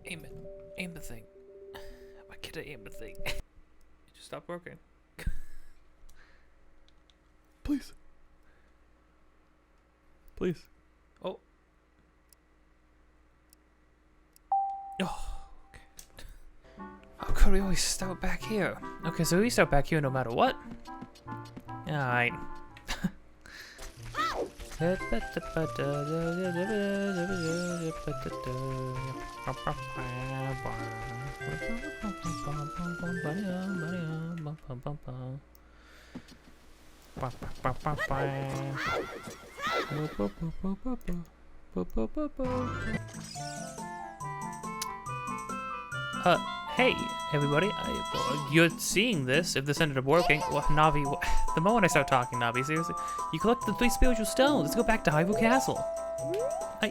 Aim it. Aim the thing. Why can't I aim the thing? It just stopped working. Please. Please. Oh. Oh, okay. How could we always start back here? Okay, so we start back here no matter what. Alright. Hey, everybody. You're seeing this, if this ended up working. Well, Navi, the moment I start talking, Navi, seriously. You collect the 3 spiritual stones. Let's go back to Hyrule Castle.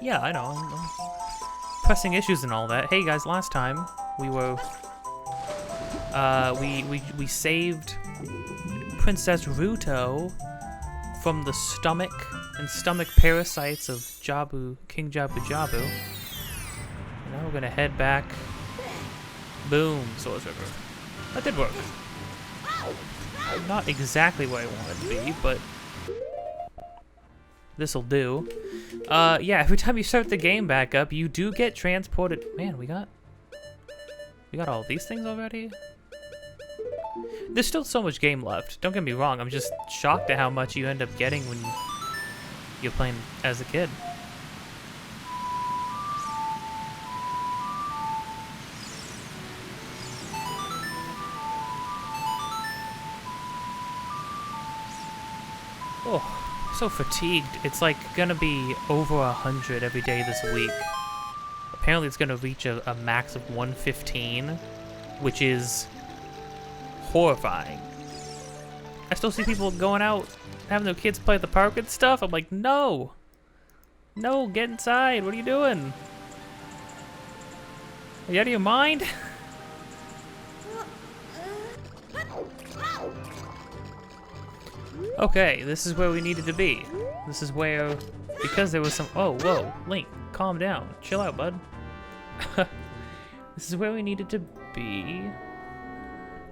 Yeah, I know. I'm pressing issues and all that. Hey, guys, last time we were... we saved Princess Ruto from the stomach and stomach parasites of King Jabu Jabu. And now we're gonna head back. Boom, Swords River. That did work. Not exactly where I wanted to be, but this'll do. Yeah, every time you start the game back up, you do get transported. Man, we got all these things already? There's still so much game left. Don't get me wrong, I'm just shocked at how much you end up getting when you're playing as a kid. Oh, so fatigued. It's like gonna be over 100 every day this week. Apparently it's gonna reach a max of 115, which is horrifying. I still see people going out, having their kids play at the park and stuff. I'm like, no! No, get inside. What are you doing? Are you out of your mind? Okay, this is where we needed to be. This is where, because there was some, oh, whoa, Link, calm down. Chill out, bud. This is where we needed to be,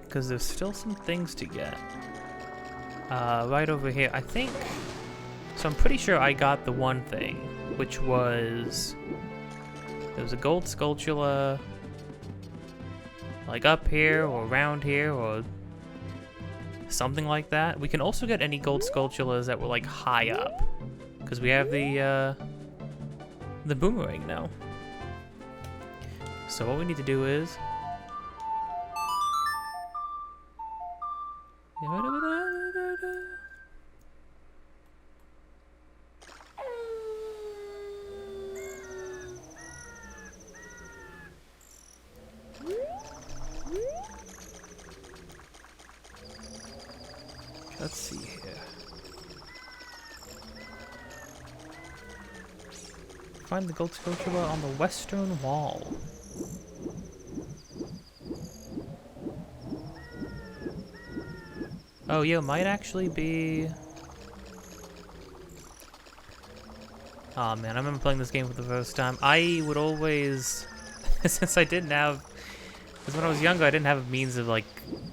because there's still some things to get. Right over here, I think, so I'm pretty sure I got the one thing, which was, there was a gold Skulltula, like up here, or around here, or something like that. We can also get any gold Skulltulas that were like high up, because we have the boomerang now. So what we need to do is let's see here. Find the gold Skulltula on the western wall. Oh, yeah, it might actually be... Oh man, I remember playing this game for the first time. I would always... Since I didn't have... Because when I was younger, I didn't have a means of, like,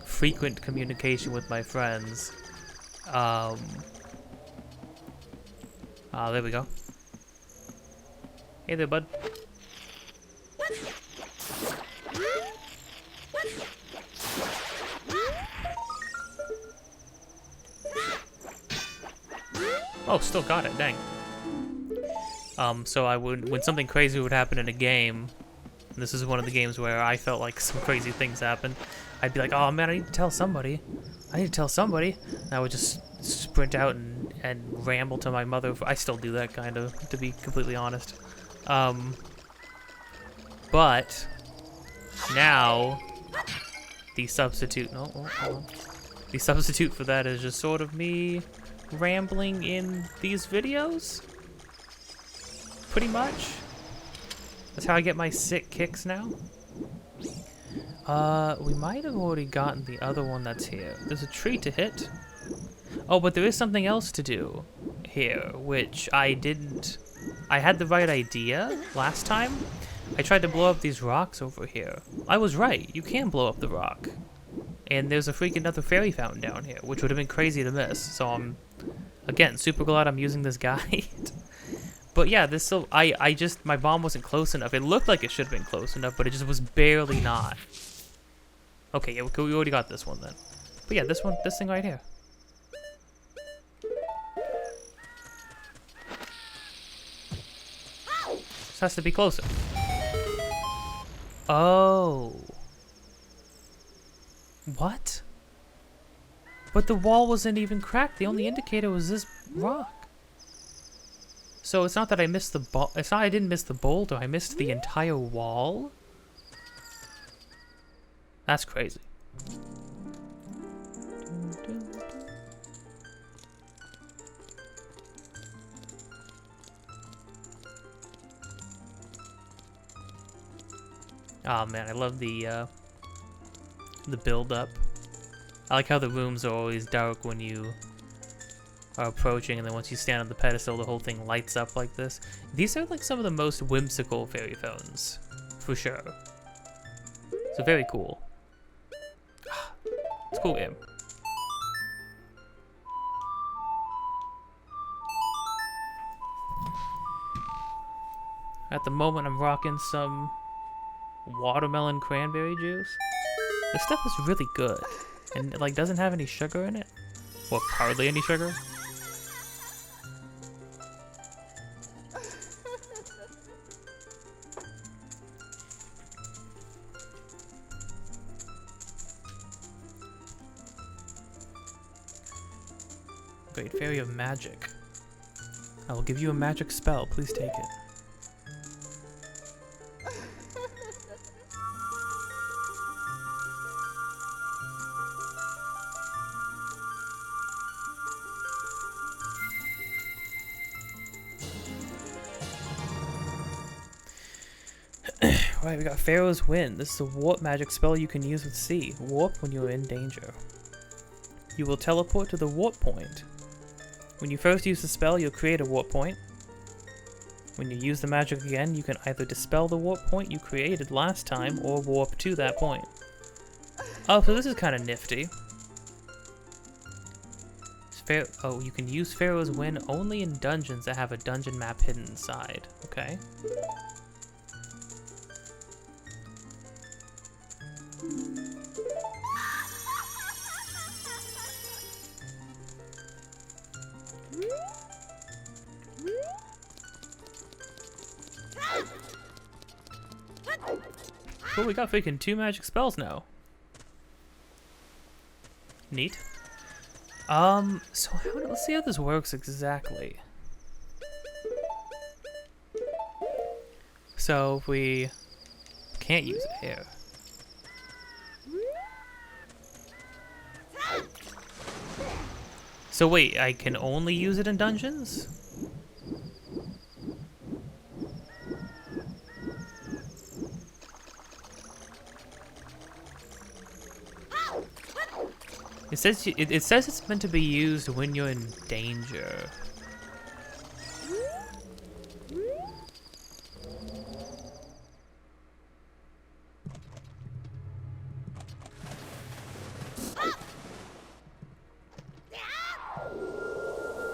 frequent communication with my friends. There we go. Hey there, bud. Oh, still got it, dang. So I would, when something crazy would happen in a game, and this is one of the games where I felt like some crazy things happened, I'd be like, oh man, I need to tell somebody. I need to tell somebody. And I would just sprint out and ramble to my mother. I still do that, kind of, to be completely honest. But now the substitute, the substitute for that is just sort of me rambling in these videos, pretty much. That's how I get my sick kicks now. We might have already gotten the other one that's here. There's a tree to hit. Oh, but there is something else to do here, which I didn't... I had the right idea last time, I tried to blow up these rocks over here. I was right. You can blow up the rock. And there's a freaking another fairy fountain down here, which would have been crazy to miss. So I'm, again, super glad I'm using this guide. But yeah, this still, my bomb wasn't close enough. It looked like it should have been close enough, but it just was barely not. Okay, yeah, we already got this one then. But yeah, this thing right here. This has to be closer. Oh. What? But the wall wasn't even cracked. The only indicator was this rock. So it's not that I missed the ball. It's not I didn't miss the boulder. I missed the entire wall. That's crazy. Oh man, I love the build up. I like how the rooms are always dark when you are approaching, and then once you stand on the pedestal, the whole thing lights up like this. These are like some of the most whimsical fairy fountains, for sure. So very cool. It's a cool game. At the moment, I'm rocking some watermelon cranberry juice. This stuff is really good, and it like doesn't have any sugar in it, or hardly any sugar. Great Fairy of Magic. I will give you a magic spell. Please take it. Right, we got Pharaoh's Wind. This is a warp magic spell you can use with C. Warp when you are in danger. You will teleport to the warp point. When you first use the spell, you'll create a warp point. When you use the magic again, you can either dispel the warp point you created last time or warp to that point. Oh, so this is kind of nifty. Oh, you can use Pharaoh's Wind only in dungeons that have a dungeon map hidden inside. Okay. Cool, we got freaking 2 magic spells now. Neat. So let's see how this works exactly. So if we can't use it here. So wait, I can only use it in dungeons? It says it's meant to be used when you're in danger.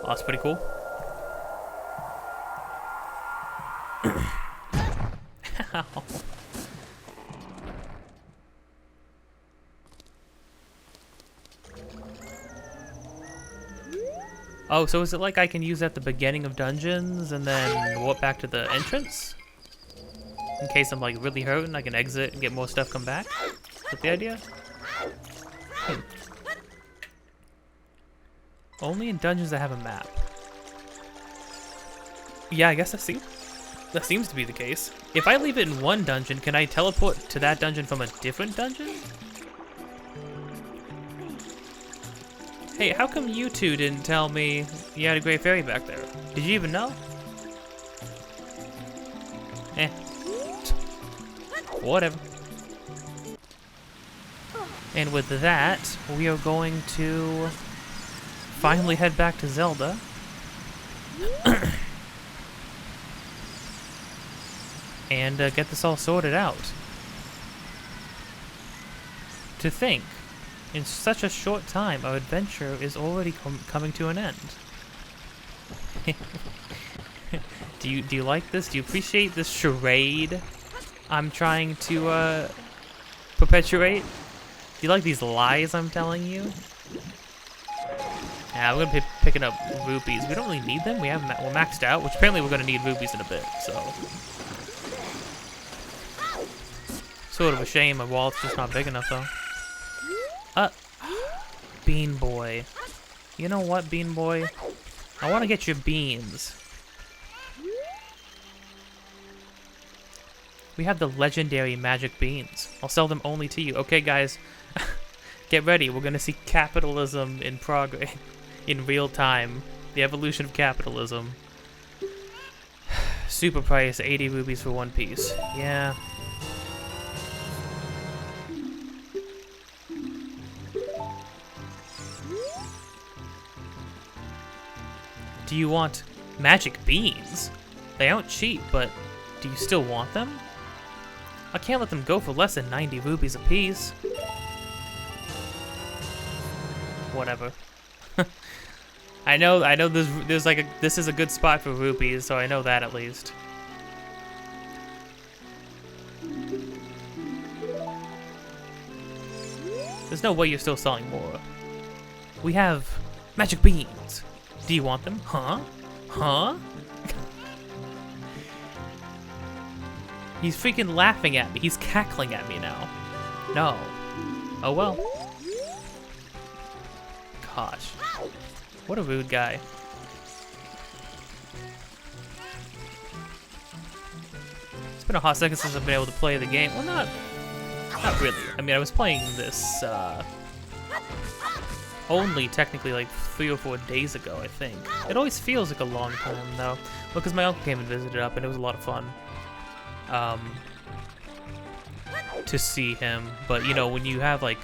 Oh, that's pretty cool. Ow. Oh, so is it like I can use at the beginning of dungeons and then warp back to the entrance? In case I'm like really hurt and I can exit and get more stuff come back? Is that the idea? Only in dungeons that have a map. Yeah, I guess that seems to be the case. If I leave it in one dungeon, can I teleport to that dungeon from a different dungeon? Hey, how come you two didn't tell me you had a great fairy back there? Did you even know? Eh. Whatever. And with that, we are going to finally head back to Zelda. and get this all sorted out. To think, in such a short time, our adventure is already coming to an end. Do you like this? Do you appreciate this charade I'm trying to perpetuate? Do you like these lies I'm telling you? Yeah, we're gonna be picking up rupees. We don't really need them. We're maxed out, which apparently we're gonna need rupees in a bit. So, sort of a shame. My wallet's just not big enough, though. Bean Boy. You know what, Bean Boy? I want to get your beans. We have the legendary magic beans. I'll sell them only to you. Okay, guys. Get ready. We're gonna see capitalism in progress. In real time. The evolution of capitalism. Super price, 80 rupees for one piece. Yeah. Do you want magic beans? They aren't cheap, but do you still want them? I can't let them go for less than 90 rupees apiece. Whatever. I know there's like this is a good spot for rupees, so I know that at least. There's no way you're still selling more. We have magic beans. Do you want them? Huh? Huh? He's freaking laughing at me. He's cackling at me now. No. Oh well. Gosh. What a rude guy. It's been a hot second since I've been able to play the game. Well, not really. I mean, I was playing this only technically like 3 or 4 days ago, I think. It always feels like a long time, though. Well, because my uncle came and visited up, and it was a lot of fun to see him. But, you know, when you have, like...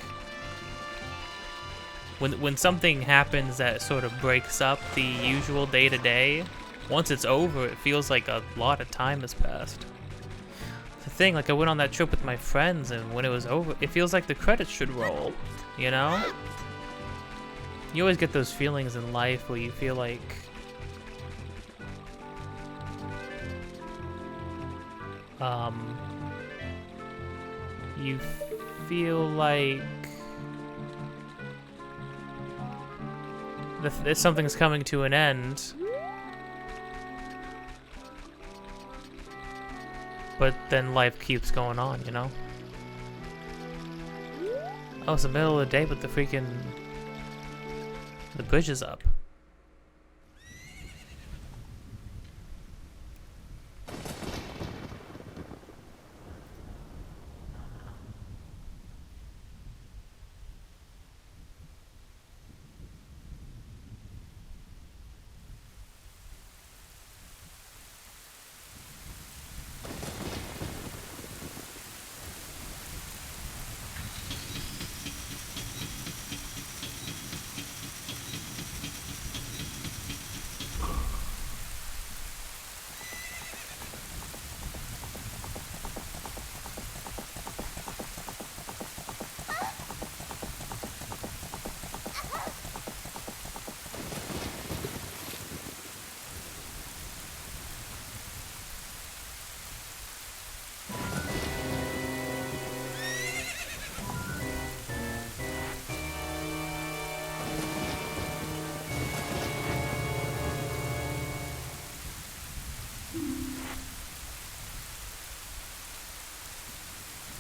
When something happens that sort of breaks up the usual day-to-day, once it's over, it feels like a lot of time has passed. The thing, like, I went on that trip with my friends, and when it was over, it feels like the credits should roll, you know? You always get those feelings in life where you feel like... you feel like... that something's coming to an end. But then life keeps going on, you know? Oh, it's the middle of the day, but the freaking... the bridge is up.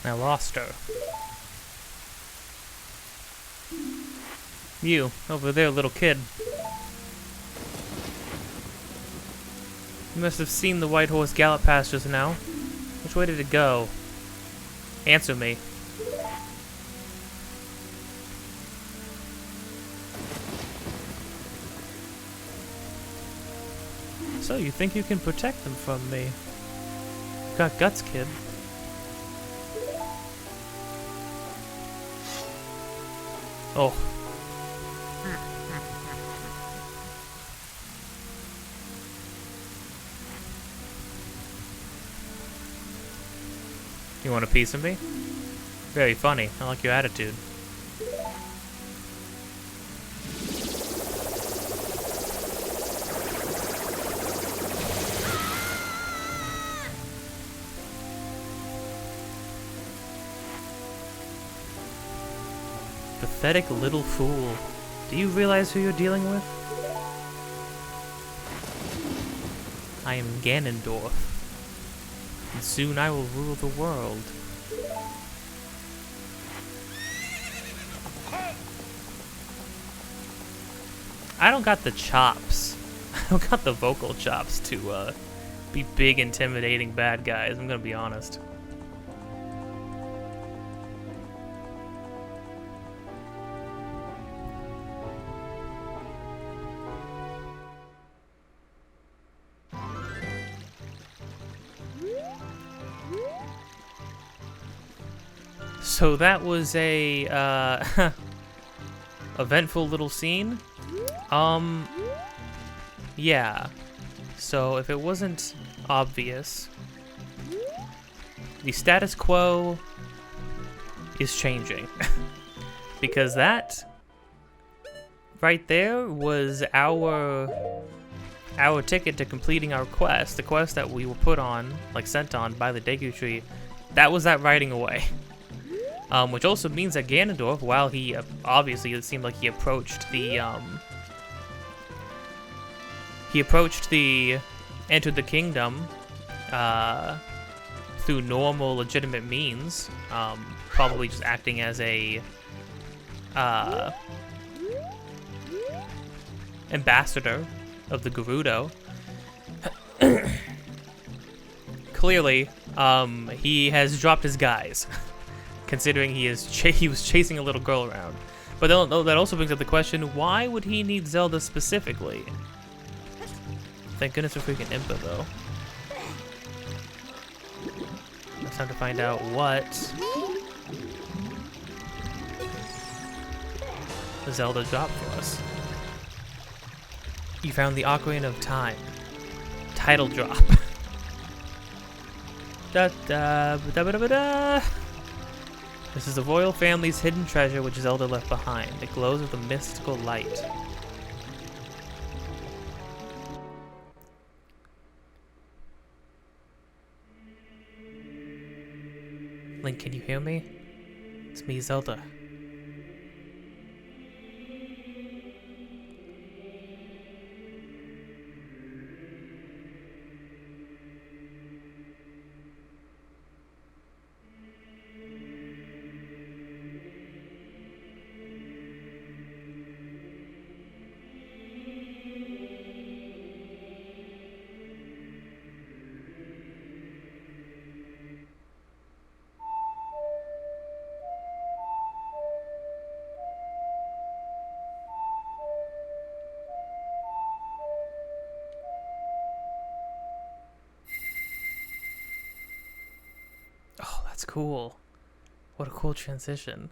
I lost her. You, over there, little kid. You must have seen the white horse gallop past just now. Which way did it go? Answer me. So, you think you can protect them from me? You got guts, kid. Oh. You want a piece of me? Very funny. I like your attitude. Pathetic little fool. Do you realize who you're dealing with? I am Ganondorf, and soon I will rule the world. I don't got the chops. I don't got the vocal chops to be big, intimidating bad guys, I'm gonna be honest. So that was a eventful little scene. Yeah. So if it wasn't obvious, the status quo is changing. Because that right there was our ticket to completing our quest, the quest that we were put on, like sent on by the Deku Tree. That was that riding away. Which also means that Ganondorf, while he obviously it seemed like he approached the entered the kingdom through normal, legitimate means, probably just acting as a ambassador of the Gerudo. Clearly, he has dropped his guys. Considering he was chasing a little girl around. But that also brings up the question, why would he need Zelda specifically? Thank goodness for freaking Impa, though. It's time to find out what Zelda dropped for us. You found the Ocarina of Time. Title drop. Da da da da da da. This is the royal family's hidden treasure which Zelda left behind. It glows with a mystical light. Link, can you hear me? It's me, Zelda. That's cool. What a cool transition.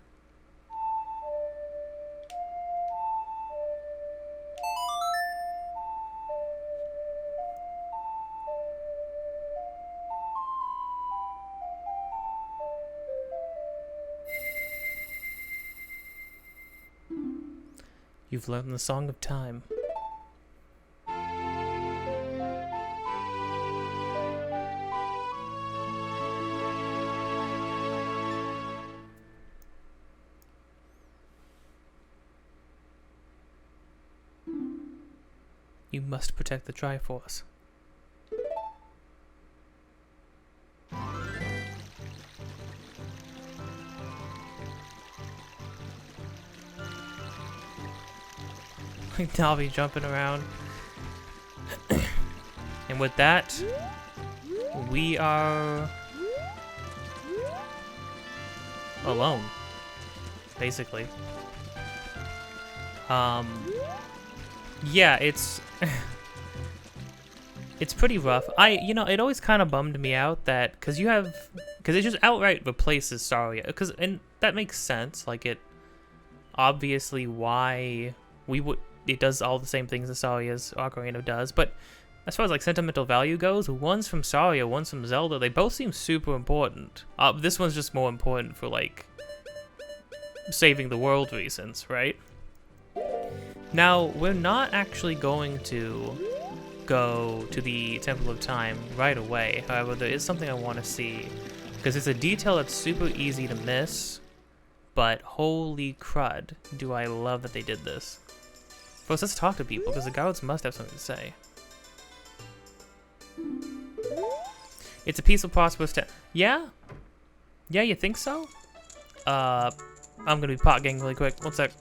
You've learned the Song of Time. You must protect the Triforce. Like Dobby jumping around. And with that, we are alone, basically. Yeah, it's pretty rough. It always kind of bummed me out that because it just outright replaces Saria, and that makes sense. Like it obviously why it does all the same things as Saria's Ocarina does, but as far as like sentimental value goes, one's from Saria, one's from Zelda. They both seem super important. This one's just more important for like saving the world reasons, right? Now, we're not actually going to go to the Temple of Time right away. However, there is something I want to see, because it's a detail that's super easy to miss, but holy crud, do I love that they did this. First, let's talk to people, because the guards must have something to say. It's a peaceful, prosperous town. Yeah? Yeah, you think so? I'm gonna be pot gang really quick. 1 sec.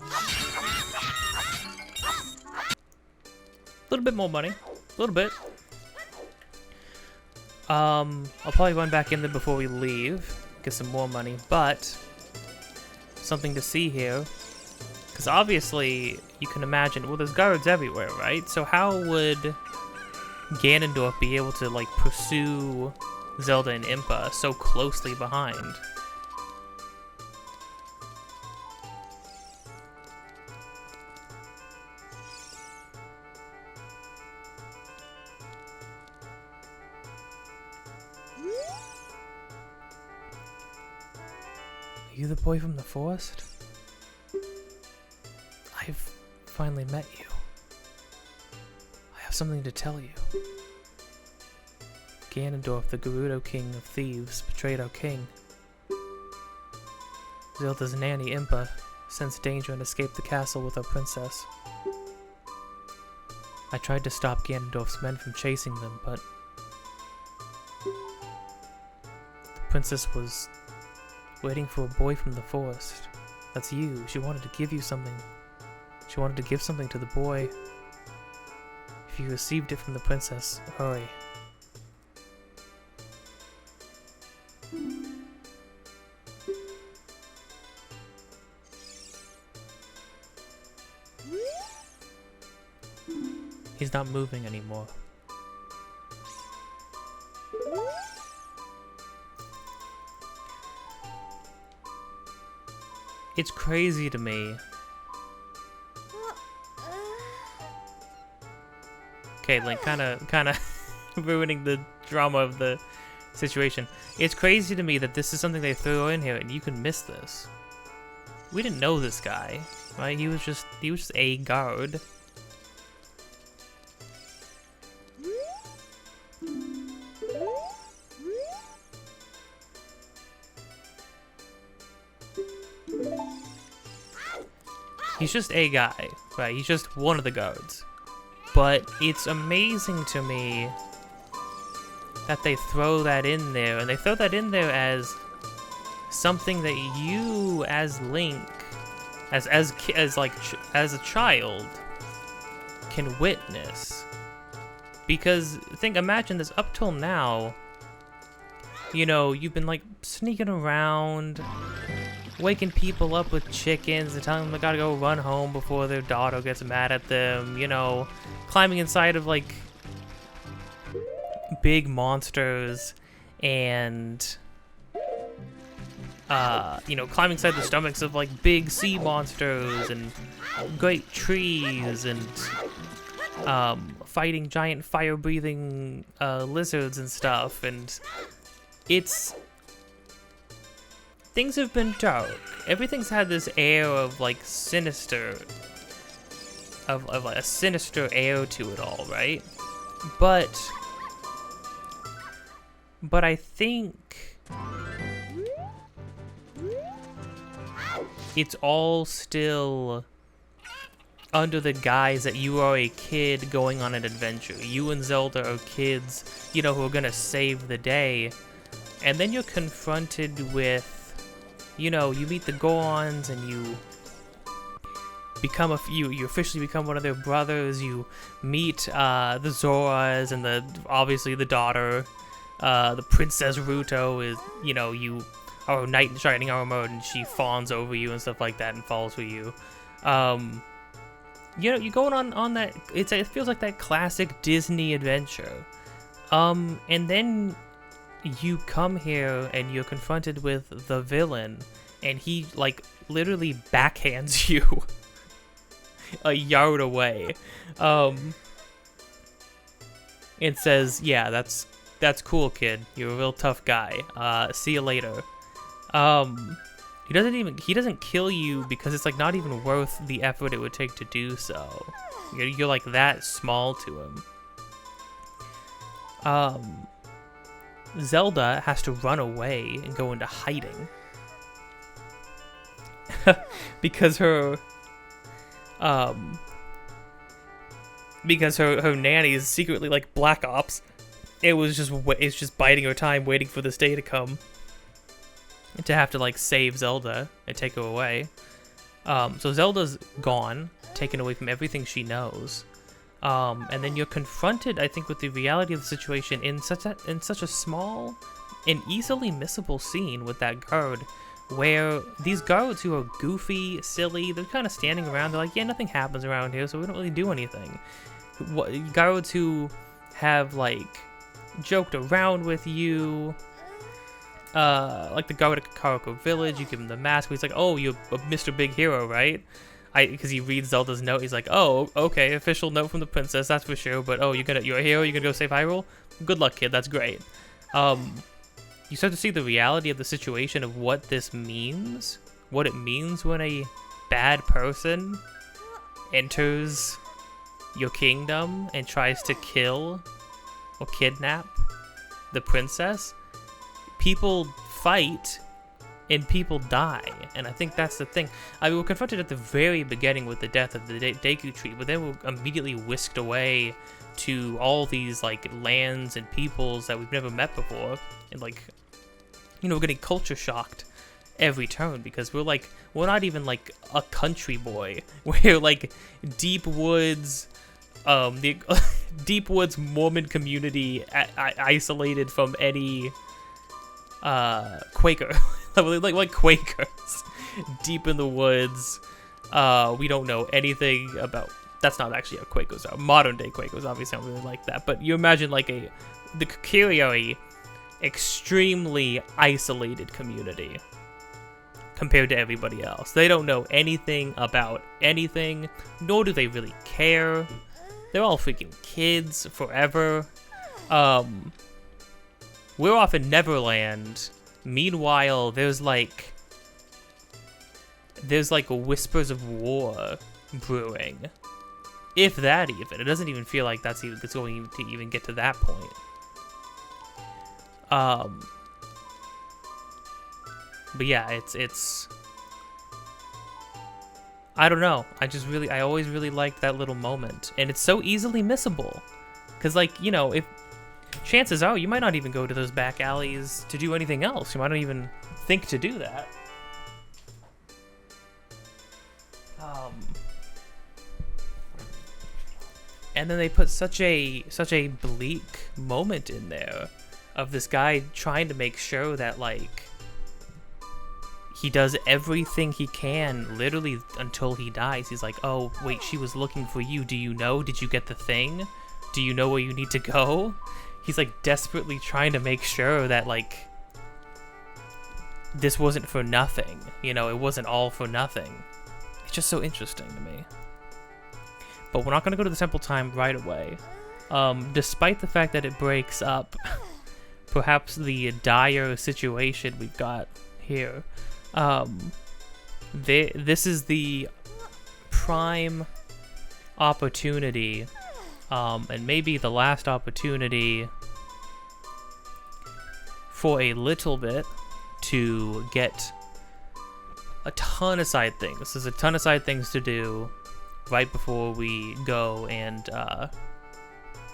A little bit more money. A little bit. I'll probably run back in there before we leave. Get some more money, but something to see here. Because obviously, you can imagine, well, there's guards everywhere, right? So how would Ganondorf be able to, like, pursue Zelda and Impa so closely behind? Are you the boy from the forest? I've finally met you. I have something to tell you. Ganondorf, the Gerudo King of Thieves, betrayed our king. Zelda's nanny, Impa, sensed danger and escaped the castle with our princess. I tried to stop Ganondorf's men from chasing them, but the princess was waiting for a boy from the forest. That's you. She wanted to give you something. She wanted to give something to the boy. If you received it from the princess, hurry. He's not moving anymore. It's crazy to me. Okay, Link, kind of ruining the drama of the situation. It's crazy to me that this is something they threw in here, and you can miss this. We didn't know this guy, right? He was just a guard. He's just a guy, right? He's just one of the guards. But it's amazing to me that they throw that in there, and they throw that in there as something that you, as Link, as a child, can witness. Because imagine this, up till now, you know, you've been like sneaking around, waking people up with chickens and telling them they gotta go run home before their daughter gets mad at them, you know, climbing inside of like big monsters and you know, climbing inside the stomachs of like big sea monsters and great trees and fighting giant fire-breathing lizards and stuff, and things have been dark. Everything's had this air of like sinister, of like a sinister air to it all, right? But I think it's all still under the guise that you are a kid going on an adventure. You and Zelda are kids, you know, who are gonna save the day. And then you're confronted with, you know, you meet the Gorons and you become you officially become one of their brothers. You meet the Zoras and obviously the daughter, the Princess Ruto is, you know, you are a knight in shining armor and she fawns over you and stuff like that and falls for you. You know, you're going on that, it feels like that classic Disney adventure. And then you come here and you're confronted with the villain, and he like literally backhands you a yard away. And and says, "Yeah, that's cool, kid. You're a real tough guy. See you later." He doesn't kill you because it's like not even worth the effort it would take to do so. You're like that small to him. Zelda has to run away and go into hiding because her nanny is secretly like Black Ops. It's just biding her time, waiting for this day to come, and to have to like save Zelda and take her away. So Zelda's gone, taken away from everything she knows. And then you're confronted, I think, with the reality of the situation in such a small and easily missable scene with that guard, where these guards who are goofy, silly, they're kind of standing around. They're like, yeah, nothing happens around here, so we don't really do anything. Guards who have like joked around with you, like the guard at Kakariko Village. You give him the mask. He's like, oh, you're Mr. Big Hero, right? Because he reads Zelda's note, he's like, oh, okay, official note from the princess, that's for sure, but oh, you're a hero, you're gonna go save Hyrule? Good luck, kid, that's great. You start to see the reality of the situation of what this means, what it means when a bad person enters your kingdom and tries to kill or kidnap the princess. People fight and people die, and I think that's the thing. I mean, we're confronted at the very beginning with the death of the Deku Tree, but then we're immediately whisked away to all these like lands and peoples that we've never met before, and like, you know, we're getting culture shocked every turn because we're not even like a country boy. We're like deep woods, the deep woods Mormon community, isolated from any Quaker. like Quakers, deep in the woods. We don't know anything about. That's not actually how Quakers are. Modern day Quakers obviously don't really like that. But you imagine like the Kakiri, extremely isolated community compared to everybody else. They don't know anything about anything, nor do they really care. They're all freaking kids forever. We're off in Neverland. Meanwhile, there's like whispers of war brewing, if that even. It doesn't even feel like it's going to even get to that point. But yeah, it's. I don't know. I always really liked that little moment, and it's so easily missable, because like, you know, if. Chances are you might not even go to those back alleys to do anything else. You might not even think to do that. And then they put such a bleak moment in there of this guy trying to make sure that like he does everything he can literally until he dies. He's like, oh wait, she was looking for you. Do you know? Did you get the thing? Do you know where you need to go? He's like desperately trying to make sure that like this wasn't for nothing, you know, it wasn't all for nothing. It's just so interesting to me. But we're not going to go to the temple time right away. Despite the fact that it breaks up perhaps the dire situation we've got here. This is the prime opportunity, and maybe the last opportunity for a little bit to get a ton of side things. There's a ton of side things to do right before we go and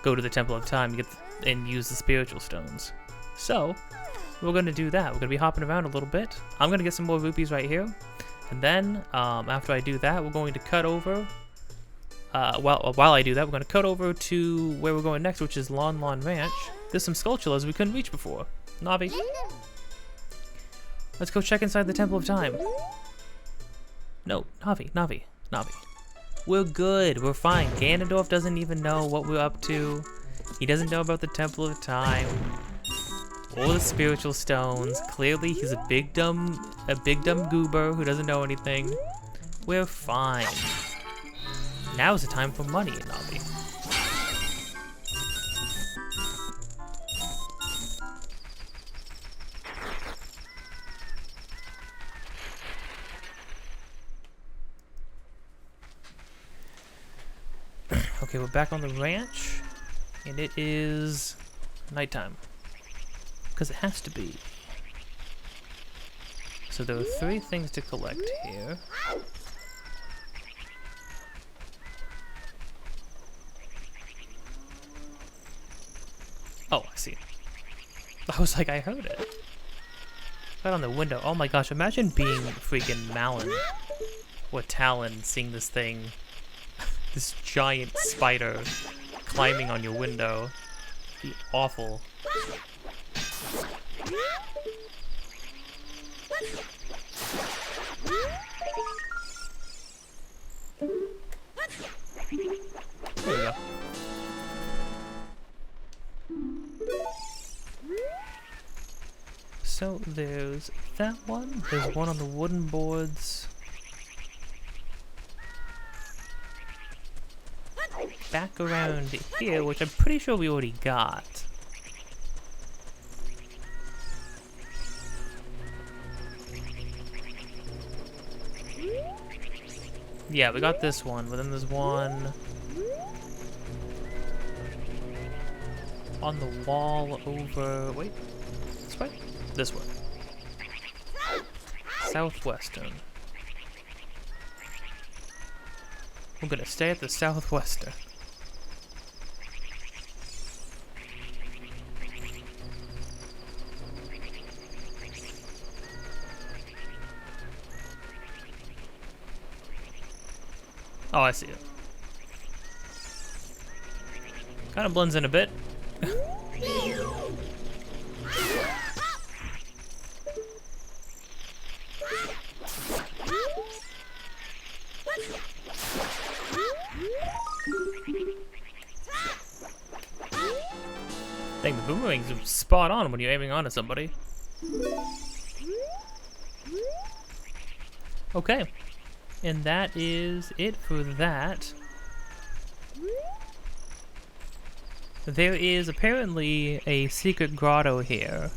go to the Temple of Time and use the spiritual stones. So we're going to do that. We're going to be hopping around a little bit. I'm going to get some more rupees right here. And then after I do that, we're going to cut over. While I do that, we're going to cut over to where we're going next, which is Lon Lon Ranch. There's some Skulltulas we couldn't reach before. Navi. Let's go check inside the Temple of Time. No, Navi. We're good. We're fine. Ganondorf doesn't even know what we're up to. He doesn't know about the Temple of Time or the spiritual stones. Clearly, he's a big dumb goober who doesn't know anything. We're fine. Now is the time for money, Navi. Okay, we're back on the ranch, and it is nighttime. Because it has to be. So there are 3 things to collect here. Oh, I see. I was like, I heard it. Right on the window. Oh my gosh, imagine being freaking Malin or Talon, seeing this thing, this giant spider climbing on your window. It'd be awful. There we go. So there's that one. There's one on the wooden boards. Back around here, which I'm pretty sure we already got. Yeah, we got this one, but then there's one on the wall over... Wait, this way? This way. Southwestern. We're gonna stay at the Southwestern. Oh, I see it. Kind of blends in a bit. Dang, the boomerang's spot on when you're aiming onto somebody. Okay. And that is it for that. There is apparently a secret grotto here.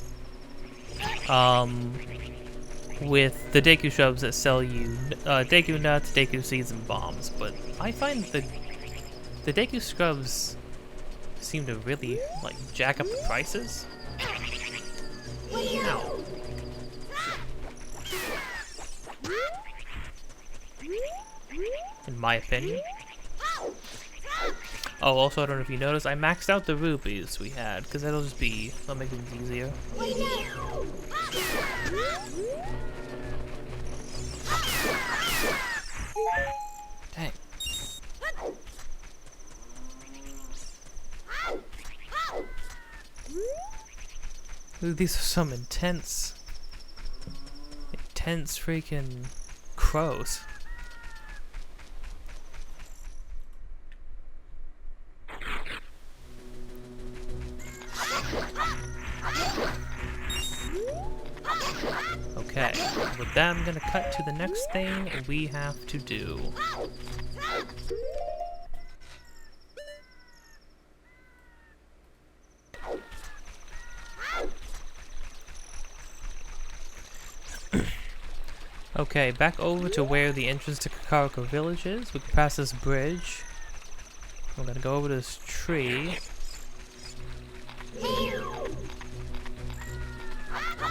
With the Deku shrubs that sell you Deku nuts, Deku seeds, and bombs. But I find the Deku scrubs seem to really, like, jack up the prices. Ow. In my opinion. Oh, also, I don't know if you noticed, I maxed out the rupees we had, because that'll make things easier. Dang. Ooh, these are some intense freaking crows. Okay, with that I'm gonna cut to the next thing we have to do. Okay, back over to where the entrance to Kakariko Village is. We can pass this bridge. We're gonna go over to this tree.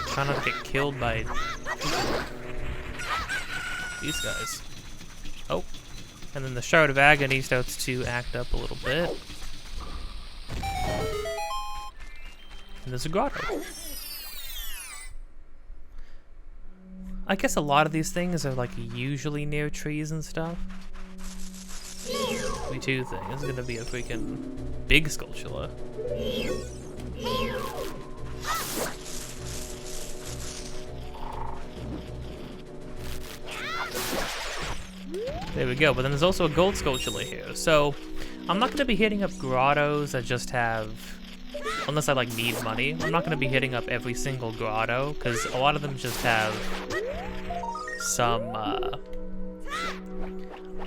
Try not to get killed by these guys. Oh, and then the Shard of Agony starts to act up a little bit. And there's a grotto. I guess a lot of these things are like usually near trees and stuff. We two thing. This is gonna be a freaking big Skulltula. There we go, but then there's also a gold Skulltula here. So I'm not gonna be hitting up grottos that just have, unless I like need money, I'm not gonna be hitting up every single grotto, because a lot of them just have some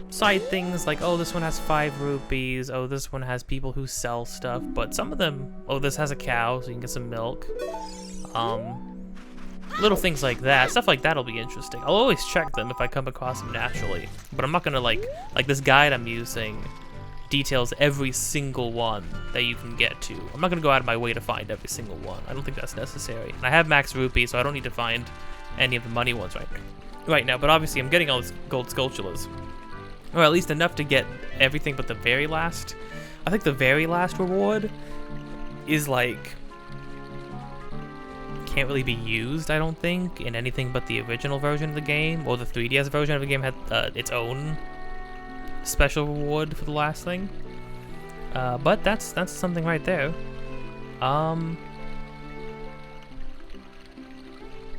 side things like, oh, this one has 5 rupees, oh, this one has people who sell stuff, but some of them, oh, this has a cow, so you can get some milk. Little things like that, stuff like that'll be interesting. I'll always check them if I come across them naturally, but I'm not gonna like this guide I'm using details every single one that you can get to. I'm not gonna go out of my way to find every single one. I don't think that's necessary. And I have max rupee, so I don't need to find any of the money ones right now. But obviously, I'm getting all these gold sculptures, or at least enough to get everything but the very last. I think the very last reward is like can't really be used, I don't think, in anything but the original version of the game, or the 3DS version of the game had its own special reward for the last thing. But that's something right there.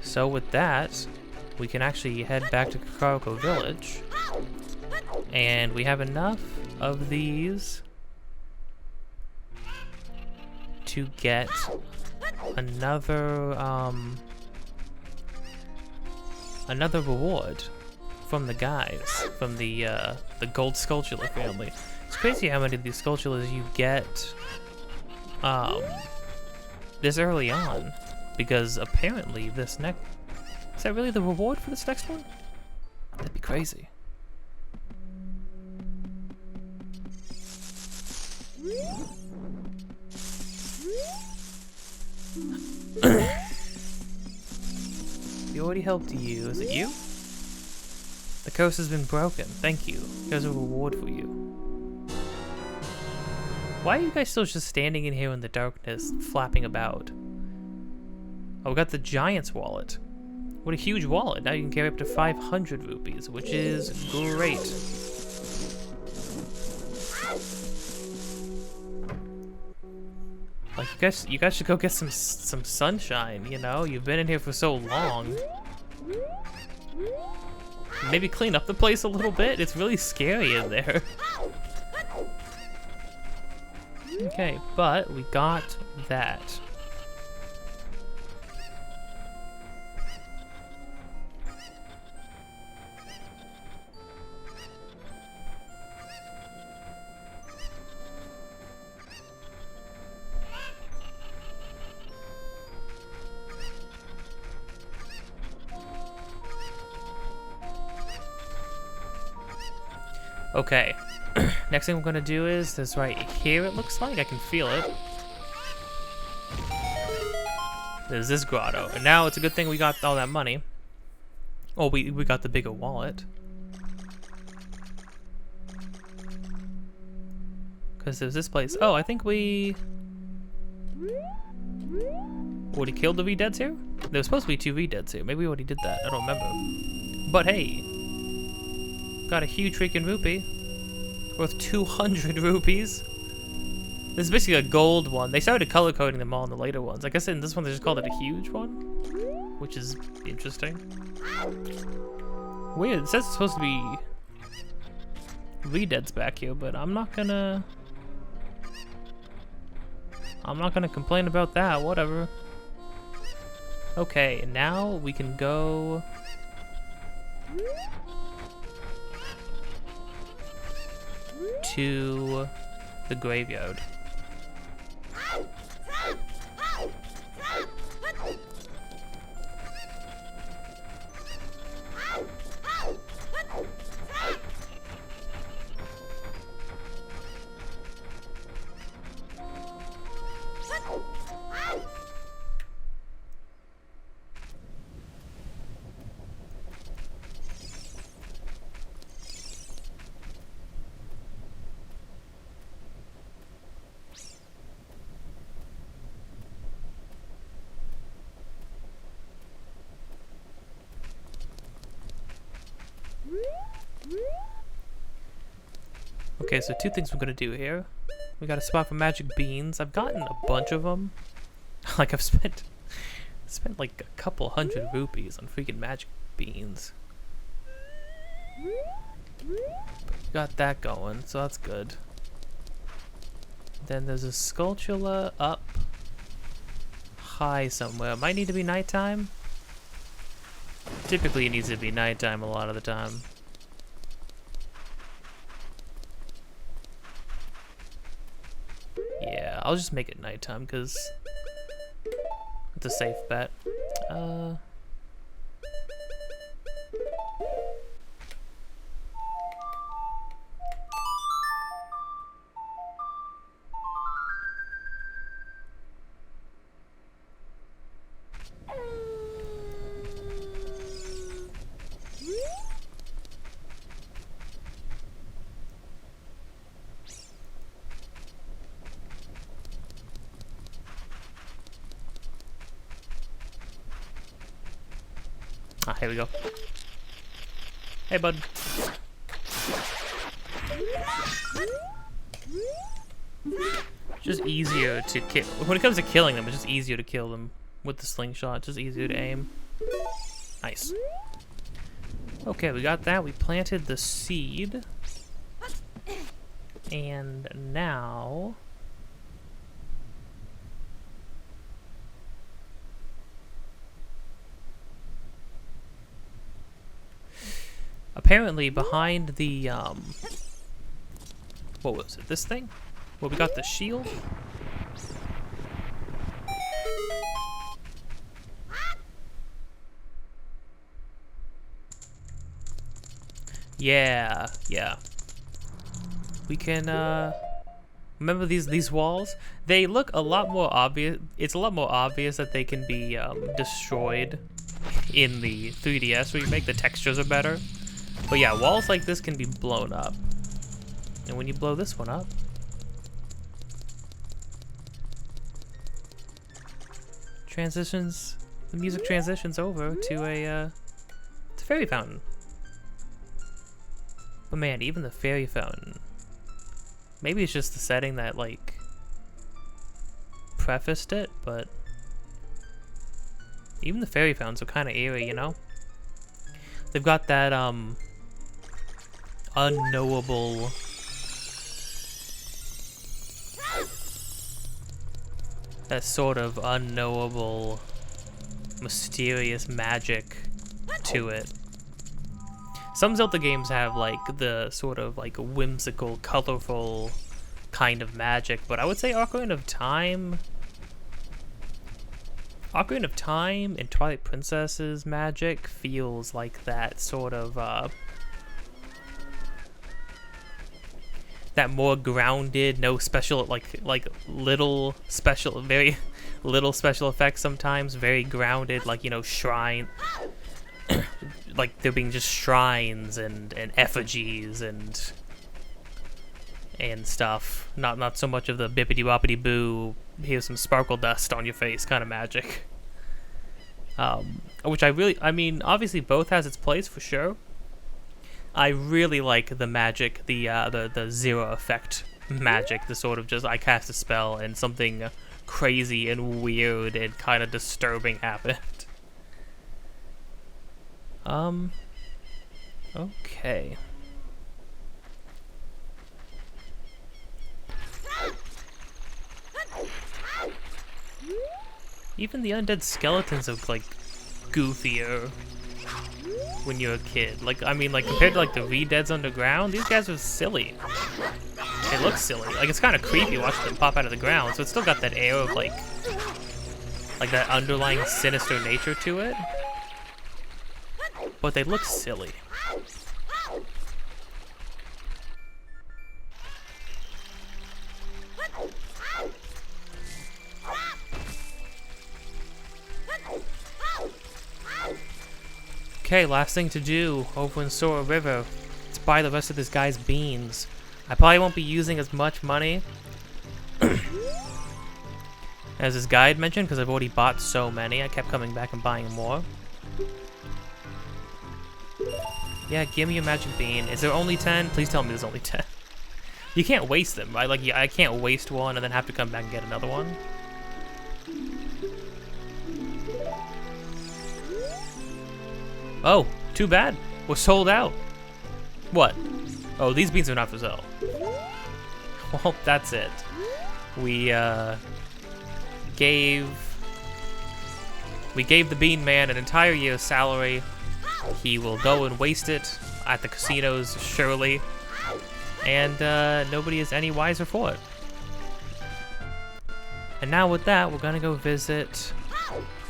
So with that, we can actually head back to Kakariko Village, and we have enough of these to get another reward from the guys, from the gold Skulltula family. It's crazy how many of these Skulltulas you get this early on, because apparently this next... Is that really the reward for this next one? That'd be crazy. We already helped you. Is it you? The curse has been broken. Thank you. There's a reward for you. Why are you guys still just standing in here in the darkness, flapping about? Oh, we got the Giant's wallet. What a huge wallet. Now you can carry up to 500 rupees, which is great. Like, you guys should go get some sunshine, you know? You've been in here for so long. Maybe clean up the place a little bit. It's really scary in there. Okay, but we got that. Okay, next thing we're gonna do is this right here, it looks like. I can feel it. There's this grotto. And now it's a good thing we got all that money. Oh, we got the bigger wallet. Because there's this place. Oh, I think we... Already killed the V-Deads here? There was supposed to be 2 V-Deads here. Maybe we already did that. I don't remember. But hey. Got a huge freaking rupee. Worth 200 rupees. This is basically a gold one. They started color coding them all in the later ones. I guess in this one they just called it a huge one, which is interesting. Weird. It says it's supposed to be V-Deads back here, but I'm not gonna complain about that. Whatever. Okay, now we can go to the graveyard. Okay, so 2 things we're gonna do here. We got a spot for magic beans. I've gotten a bunch of them. Like I've spent like a couple hundred rupees on freaking magic beans. Got that going, so that's good. Then there's a Skulltula up high somewhere. Might need to be nighttime. Typically it needs to be nighttime a lot of the time. Yeah, I'll just make it nighttime because it's a safe bet. here we go. Hey, bud. Just easier to kill. When it comes to killing them, it's just easier to kill them with the slingshot. It's just easier to aim. Nice. Okay, we got that. We planted the seed. And now... apparently behind the, what was it, this thing? Well, we got the shield. Yeah, yeah. We can, remember these walls? They look a lot more obvious. It's a lot more obvious that they can be, destroyed in the 3DS remake. The textures are better. But yeah, walls like this can be blown up. And when you blow this one up... the music transitions over to a fairy fountain. But man, even the fairy fountain... maybe it's just the setting that, like, prefaced it, but... even the fairy fountains are kind of eerie, you know? They've got that, unknowable... that sort of unknowable, mysterious magic to it. Some Zelda games have, like, the sort of, like, whimsical, colorful kind of magic, but I would say Ocarina of Time and Twilight Princess's magic feels like that sort of, that more grounded, no special, like little special, very little special effects sometimes, very grounded, like, you know, shrine, like there being just shrines and effigies and stuff. Not so much of the bippity boppity boo, here's some sparkle dust on your face kind of magic. Which I mean, obviously both has its place for sure. I really like the magic, the zero effect magic, the sort of just I cast a spell and something crazy and weird and kind of disturbing happened. Okay. Even the undead skeletons are, like, goofier when you're a kid. Like, I mean, like, compared to, like, the Re-Deads underground, these guys are silly. They look silly. Like, it's kind of creepy watching them pop out of the ground, so it's still got that air of, like that underlying sinister nature to it. But they look silly. Okay, last thing to do over in Sora River. Let's buy the rest of this guy's beans. I probably won't be using as much money as this guy had mentioned because I've already bought so many. I kept coming back and buying more. Yeah, give me a magic bean. Is there only 10? Please tell me there's only 10. You can't waste them, right? Like, yeah, I can't waste one and then have to come back and get another one. Oh, too bad. We're sold out. What? Oh, these beans are not for sale. Well, that's it. We gave the bean man an entire year's salary. He will go and waste it at the casinos, surely. And nobody is any wiser for it. And now with that, we're gonna go visit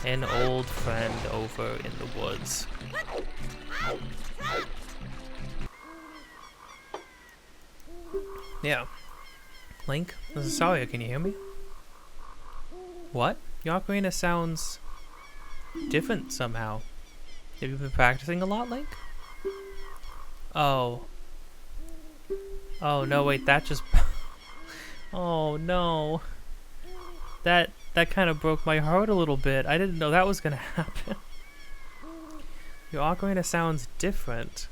an old friend over in the woods. Yeah. Link, this is Saria, can you hear me? What? Your ocarina sounds different somehow. Have you been practicing a lot, Link? Oh. Oh, no, wait, that just... oh, no. That kind of broke my heart a little bit. I didn't know that was gonna happen. Your ocarina sounds different.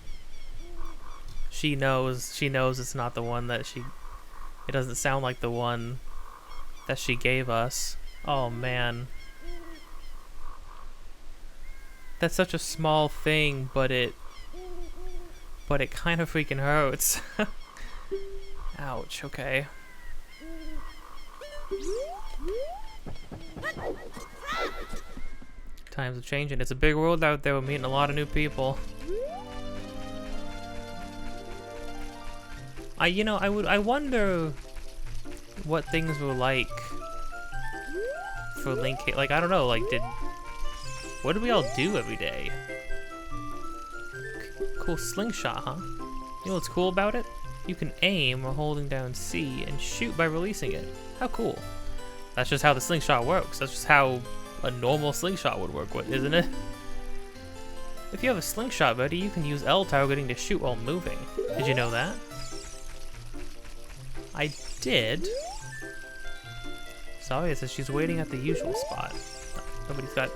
She knows it's not the one that it doesn't sound like the one that she gave us. Oh man. That's such a small thing, but it kind of freaking hurts. Ouch, okay. Times are changing. It's a big world out there. We're meeting a lot of new people. I wonder what things were like for Link. Like, I don't know, like, what did we all do every day? Cool slingshot, huh? You know what's cool about it? You can aim while holding down C and shoot by releasing it. How cool. That's just how the slingshot works. That's just how a normal slingshot would work, isn't it? If you have a slingshot ready, you can use L targeting to shoot while moving. Did you know that? I did. Sorry, it says she's waiting at the usual spot. Nobody's got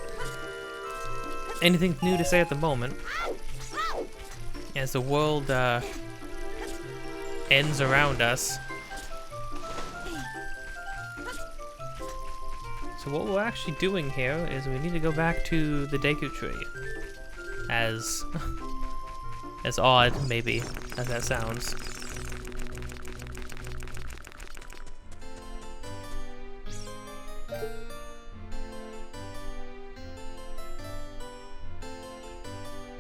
anything new to say at the moment. As the world ends around us. So what we're actually doing here is we need to go back to the Deku Tree. As odd, maybe, as that sounds.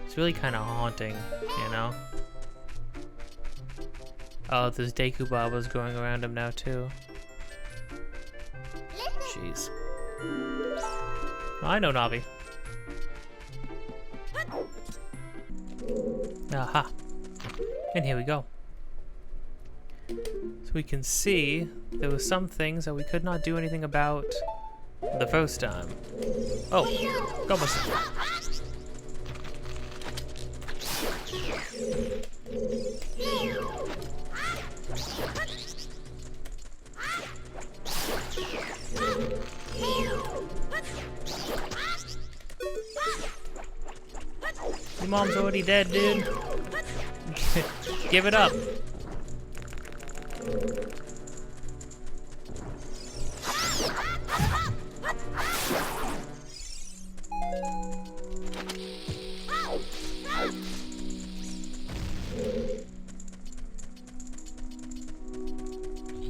It's really kind of haunting, you know? Oh, there's Deku Babas growing around him now, too. Jeez. I know, Navi. Aha. And here we go. So we can see there were some things that we could not do anything about the first time. Oh, go myself. Your mom's already dead, dude. Give it up.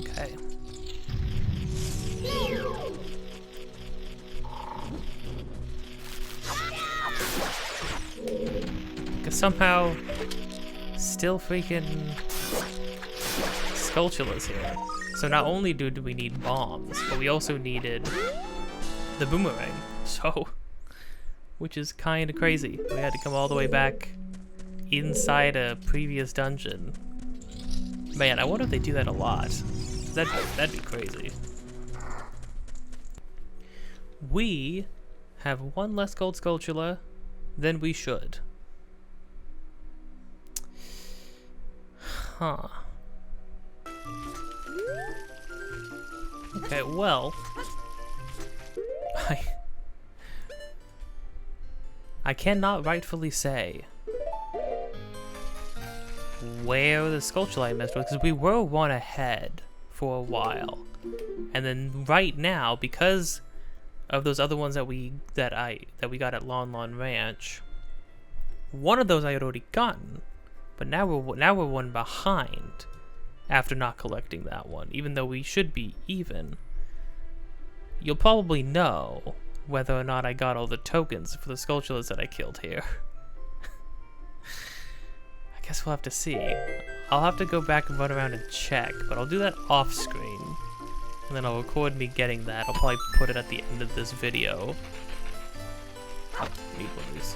Okay. Somehow, still freaking Skulltulas here. So not only do we need bombs, but we also needed the boomerang. So, which is kind of crazy. We had to come all the way back inside a previous dungeon. Man, I wonder if they do that a lot. That'd be crazy. We have one less gold Skulltula than we should. Huh. Okay, well, I cannot rightfully say where the Skulltula I missed with, because we were one ahead for a while, and then right now, because of those other ones that we got at Lon Lon Ranch, one of those I had already gotten. But now we're one behind after not collecting that one, even though we should be even. You'll probably know whether or not I got all the tokens for the Skulltulas that I killed here. I guess we'll have to see. I'll have to go back and run around and check, but I'll do that off screen. And then I'll record me getting that. I'll probably put it at the end of this video. Oh, need one of these.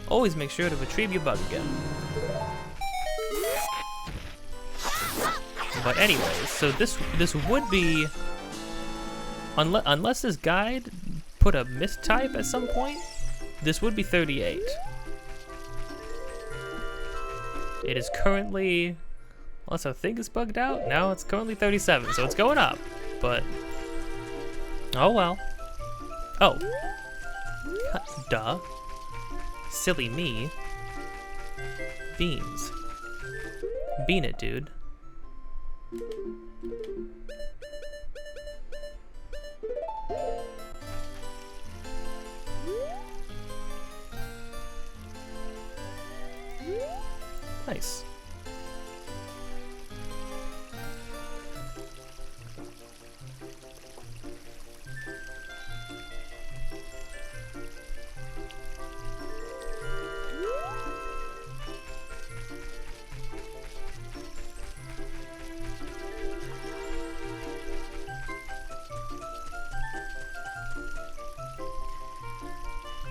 Always make sure to retrieve your bug again. But anyways, so this would be, unless this guide put a mistype at some point, this would be 38. It is currently, unless our thing is bugged out, now it's currently 37, so it's going up, but, oh well. Oh, duh. Silly me. Beans. Bean it, dude. Nice.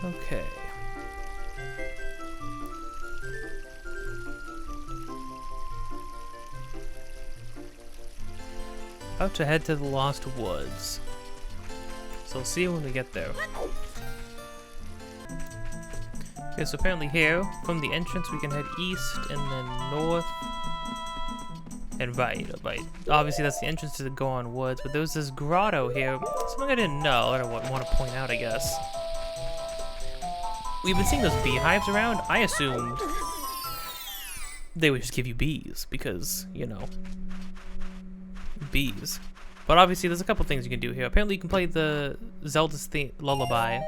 Okay. About to head to the Lost Woods. So we'll see when we get there. Okay, so apparently here, from the entrance, we can head east and then north. And right. Obviously, that's the entrance to the Goron Woods, but there's this grotto here. Something I didn't know, that I want to point out, I guess. We've been seeing those beehives around. I assumed they would just give you bees, because, you know, bees. But obviously, there's a couple things you can do here. Apparently, you can play the Zelda's lullaby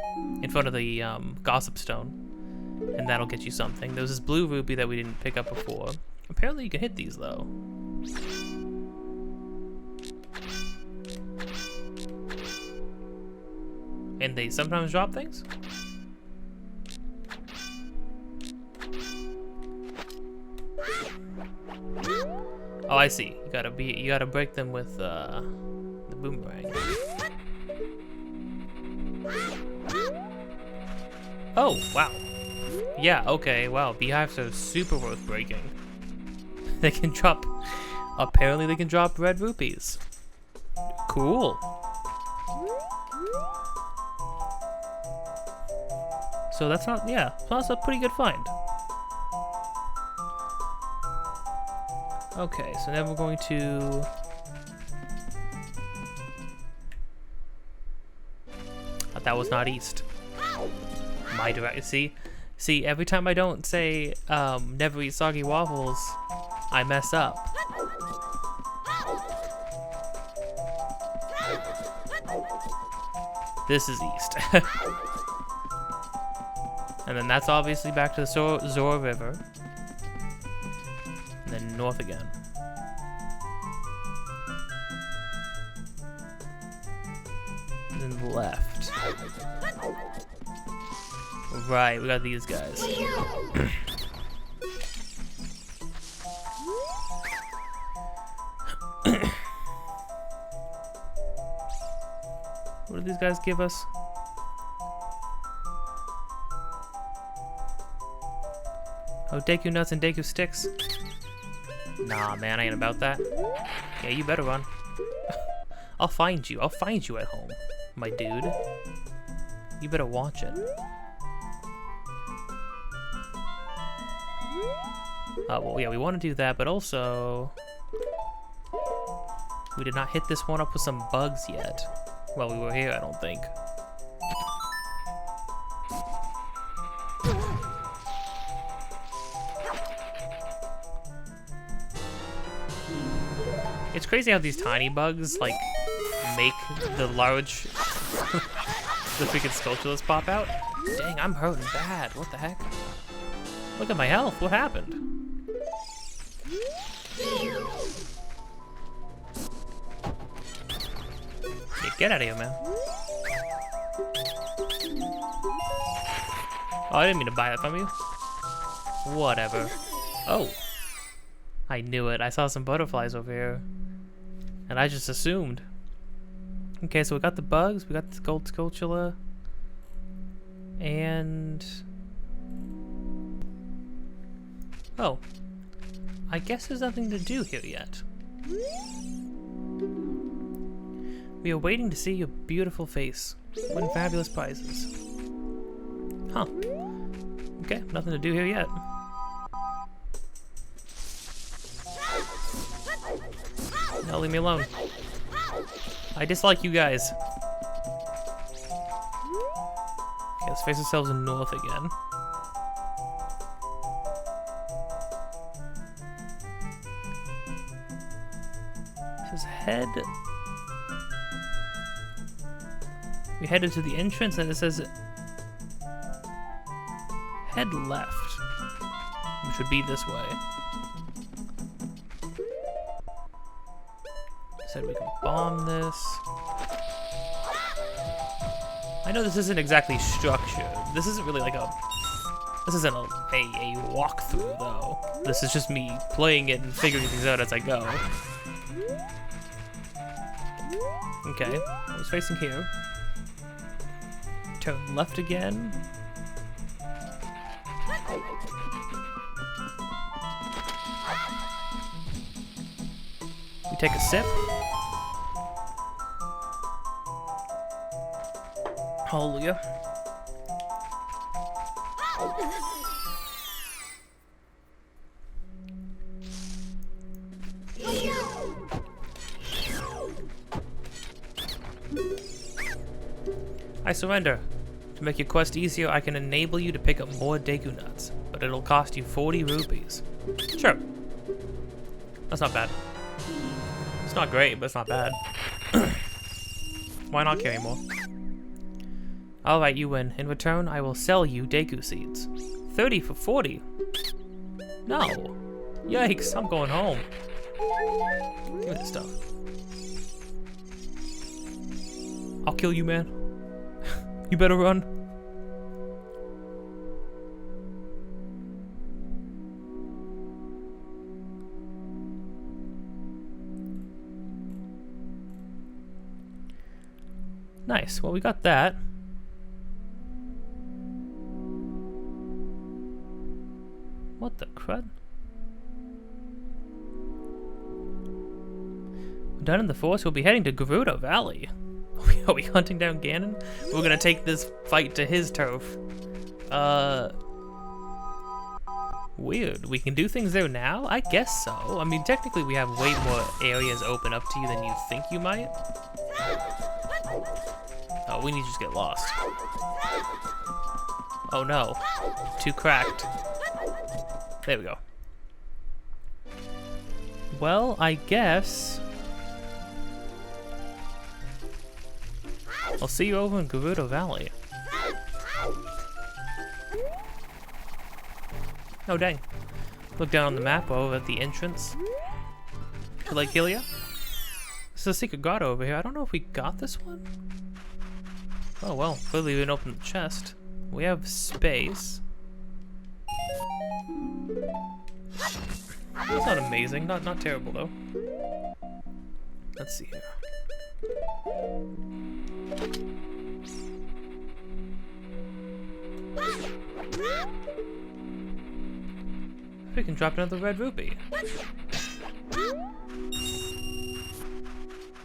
in front of the Gossip Stone, and that'll get you something. There's this blue rupee that we didn't pick up before. Apparently, you can hit these, though. And they sometimes drop things? Oh, I see. You gotta break them with the boomerang. Oh, wow. Yeah, okay, wow. Beehives are super worth breaking. They can drop, apparently they can drop red rupees. Cool. So that's not, yeah, that's a pretty good find. Okay, so now we're going to... that was not east. My direct, see, every time I don't say, never eat soggy waffles, I mess up. This is east. And then that's obviously back to the Zora River. And then north again. And then left. Right, we got these guys. What do these guys give us? Oh, Deku nuts and Deku sticks? Nah, man, I ain't about that. Yeah, you better run. I'll find you. I'll find you at home, my dude. You better watch it. Oh, well, yeah, we want to do that, but also... we did not hit this one up with some bugs yet. Well, we were here, I don't think. It's crazy how these tiny bugs, like, make the large, the freaking Skulltulas pop out. Dang, I'm hurting bad. What the heck? Look at my health. What happened? Yeah, get out of here, man. Oh, I didn't mean to buy that from you. Whatever. Oh. I knew it. I saw some butterflies over here. And I just assumed. Okay, so we got the bugs, we got the gold Skulltula. And... oh. I guess there's nothing to do here yet. We are waiting to see your beautiful face. Win fabulous prizes. Huh. Okay, nothing to do here yet. No, leave me alone. I dislike you guys. Okay, let's face ourselves in north again. His head. We headed to the entrance and it says head left, which would be this way. It said we can bomb this. I know this isn't exactly structured. This isn't really like a... This isn't a walkthrough, though. This is just me playing it and figuring things out as I go. Okay, I was facing here. Turn left again. We take a sip. Hallelujah. I surrender. To make your quest easier, I can enable you to pick up more Deku nuts, but it'll cost you 40 rupees. Sure. That's not bad. It's not great, but it's not bad. Why not carry more? Alright, you win. In return, I will sell you Deku seeds. 30 for 40? No. Yikes, I'm going home. Give me this stuff. I'll kill you, man. You better run. Nice. Well, we got that. What the crud? We're done in the forest. We'll be heading to Gerudo Valley. Are we hunting down Ganon? We're gonna take this fight to his turf. Weird. We can do things there now? I guess so. I mean, technically we have way more areas open up to you than you think you might. Oh, we need to just get lost. Oh no. Too cracked. There we go. Well, I guess... I'll see you over in Gerudo Valley. Oh dang. Look down on the map over at the entrance to Lake Hylia. This is a secret grotto over here. I don't know if we got this one. Oh well, clearly we didn't open the chest. We have space. That's not amazing. Not terrible though. Let's see here. We can drop another red rupee.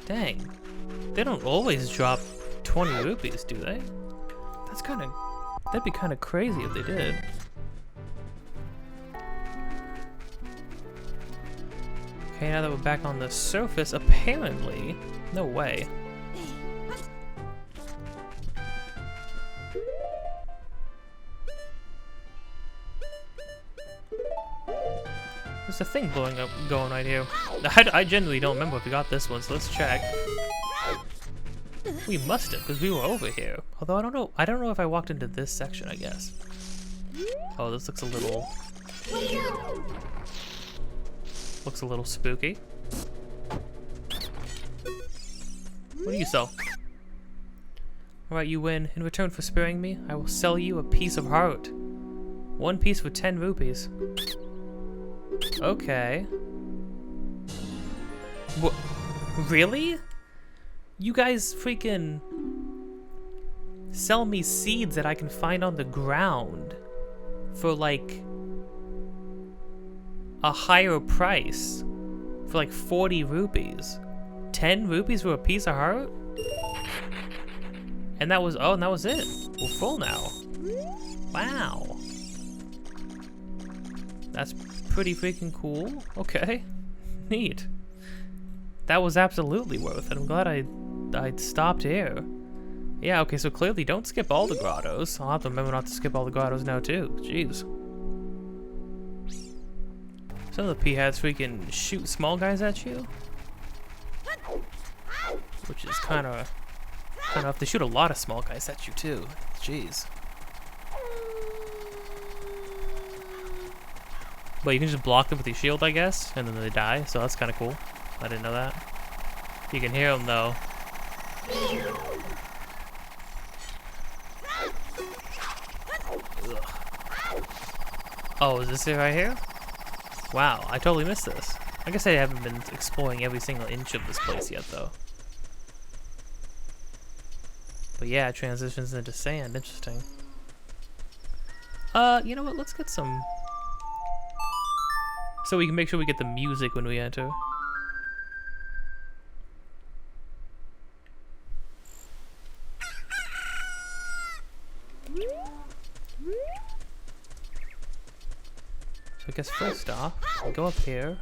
Dang. They don't always drop 20 rupees, do they? That'd be kind of crazy if they did. Okay, now that we're back on the surface, apparently... No way. There's a thing going right here. I genuinely don't remember if we got this one, so let's check. We must have, because we were over here. Although I don't know if I walked into this section, I guess. Oh, this looks a little... Looks a little spooky. What do you sell? Alright, you win. In return for sparing me, I will sell you a piece of heart. One piece for 10 rupees. Okay. What? Really? You guys freaking sell me seeds that I can find on the ground for like a higher price for like 40 rupees. 10 rupees for a piece of heart? And that was, oh, and that was it. We're full now. Wow. That's pretty freaking cool. Okay. Neat. That was absolutely worth it. I'm glad I'd stopped here. Yeah, okay, so clearly don't skip all the grottos. I'll have to remember not to skip all the grottos now too. Jeez. Some of the P-hats freaking shoot small guys at you. which is kind of they shoot a lot of small guys at you too. Jeez. But you can just block them with your shield, I guess, and then they die. So that's kind of cool. I didn't know that. You can hear them though. Ugh. Oh, is this it right here? Wow, I totally missed this. I guess I haven't been exploring every single inch of this place yet, though. But yeah, it transitions into sand. Interesting. You know what? Let's get some... So we can make sure we get the music when we enter. So I guess first off, we go up here.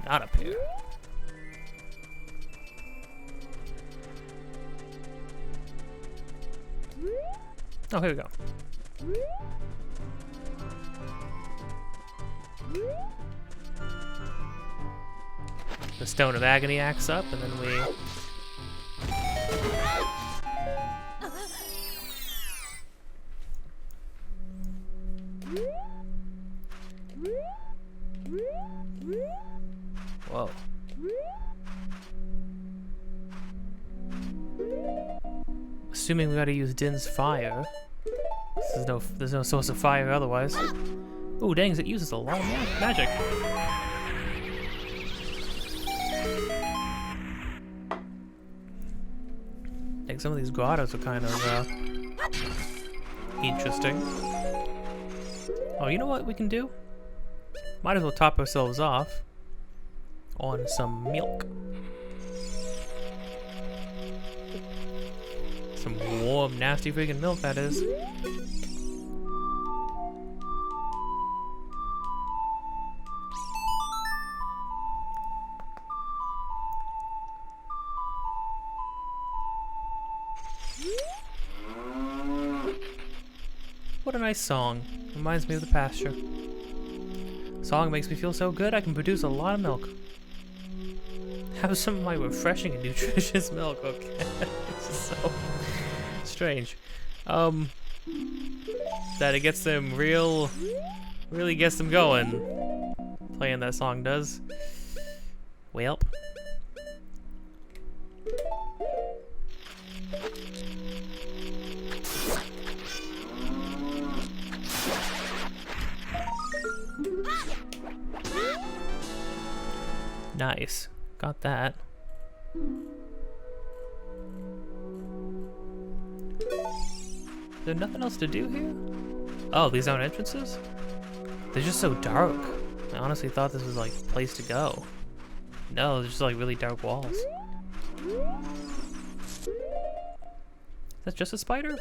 Not up here. Oh, here we go. The Stone of Agony acts up, and then we... Whoa. Assuming we gotta use Din's fire. There's no source of fire otherwise. Ooh, dang, it uses a lot of magic. Like some of these grottos are kind of interesting. Oh, you know what we can do? Might as well top ourselves off on some milk. Some warm, nasty freaking milk, that is. What a nice song. Reminds me of the pasture. Song makes me feel so good I can produce a lot of milk. Have some of my refreshing and nutritious milk, okay? This is so strange. That it gets them really gets them going. Playing that song does. Welp. Nice. Got that. Is there nothing else to do here? Oh, these aren't entrances? They're just so dark. I honestly thought this was like a place to go. No, they're just like really dark walls. Is that just a spider?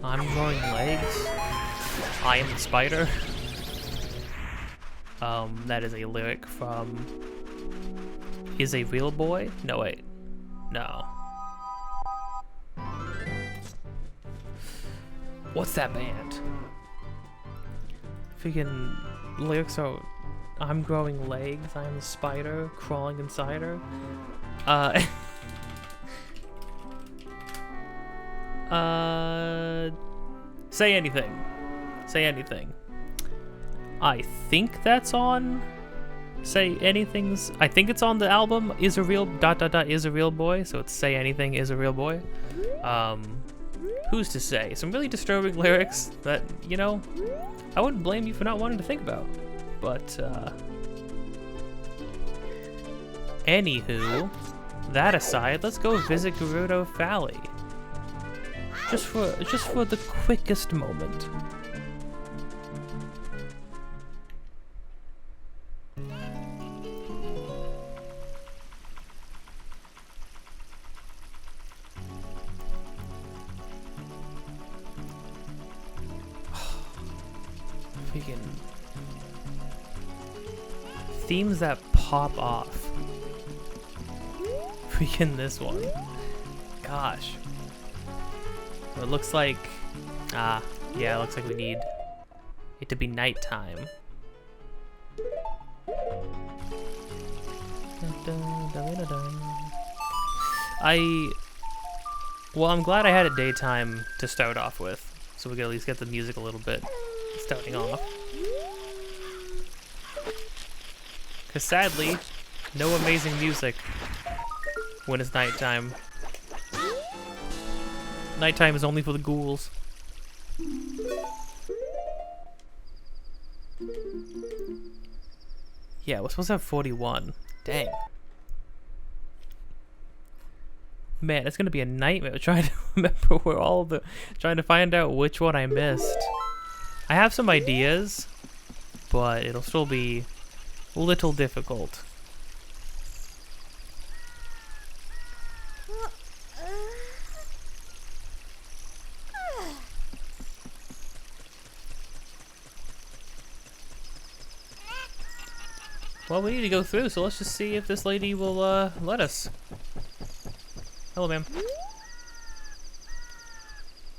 I'm growing legs. I am the spider. That is a lyric from Is a Real Boy? No, wait. No. What's that band? Freaking lyrics are I'm growing legs, I am the spider, crawling inside her. Say anything. Say anything. I think that's on Say Anything's, I think it's on the album Is a Real Is a Real Boy, so it's Say Anything Is a Real Boy. Who's to say? Some really disturbing lyrics that, you know, I wouldn't blame you for not wanting to think about. But anywho, that aside, let's go visit Gerudo Valley. Just for the quickest moment. Freaking themes that pop off. Freaking this one. Gosh. It looks like Yeah, it looks like we need it to be nighttime. Well, I'm glad I had it daytime to start off with, so we can at least get the music a little bit starting off. Because sadly, no amazing music when it's nighttime. Nighttime is only for the ghouls. Yeah, we're supposed to have 41. Dang. Man, it's gonna be a nightmare trying to remember where all the... trying to find out which one I missed. I have some ideas, but it'll still be a little difficult. Well, we need to go through, so let's just see if this lady will let us. Hello, ma'am.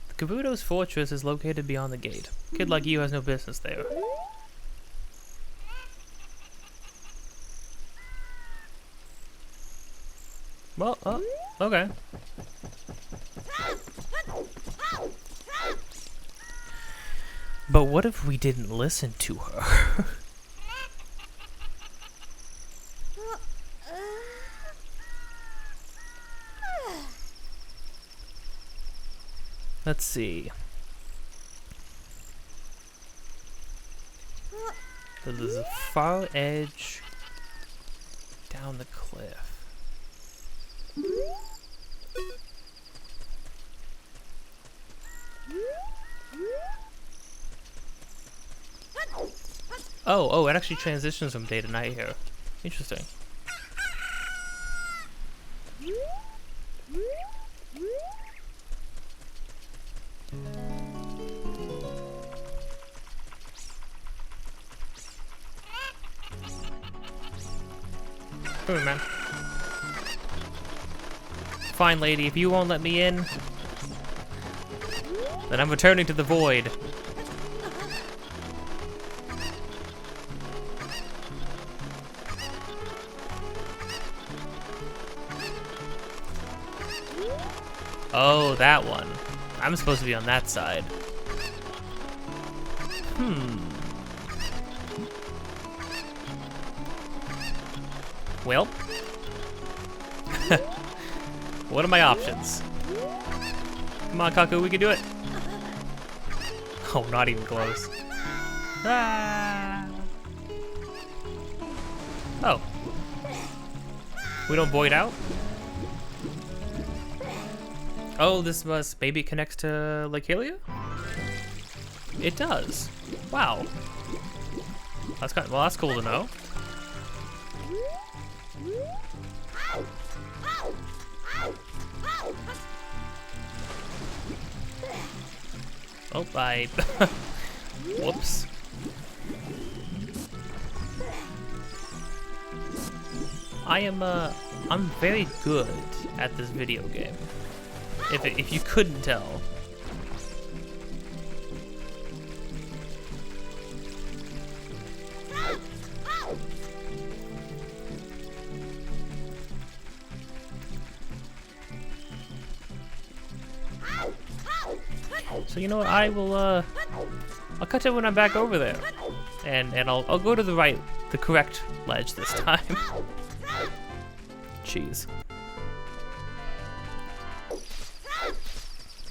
The Kabuto's fortress is located beyond the gate. A kid like you has no business there. Well, okay. But what if we didn't listen to her? Let's see. So there's a far edge down the cliff. Oh, it actually transitions from day to night here. Interesting. Come here, man. Fine, lady, if you won't let me in, then I'm returning to the void. Oh, that one. I'm supposed to be on that side. Well. What are my options? Come on, Kaku, we can do it. Oh, not even close. Ah. Oh. We don't void out? Oh, this must... maybe it connects to Lake Hylia? It does. Wow. That's kind of, well, that's cool to know. Oh, I... Whoops. I'm very good at this video game. If you couldn't tell. So you know what, I will I'll catch it when I'm back over there. And I'll go to the correct ledge this time. Jeez.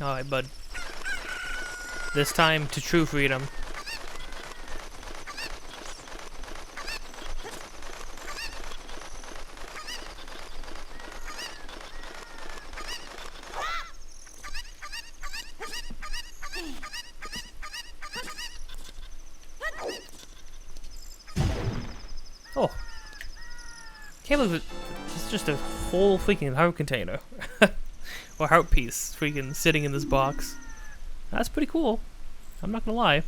Alright, bud. This time to true freedom. Oh. Can't believe it. It's just a whole freaking heart container. Or heart piece freaking sitting in this box. That's pretty cool. I'm not gonna lie.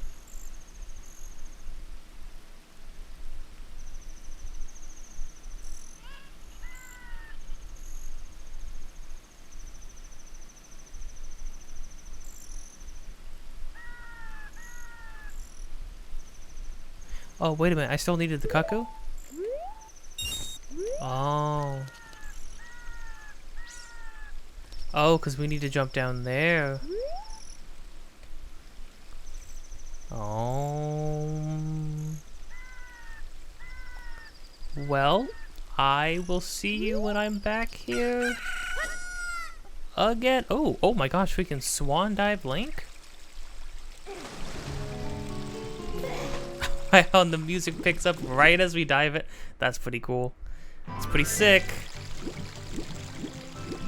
Oh, wait a minute. I still needed the cuckoo? Oh. Oh, because we need to jump down there. Oh. Well, I will see you when I'm back here again. Oh, oh my gosh, we can swan dive Link? On the music picks up right as we dive it. That's pretty cool. It's pretty sick.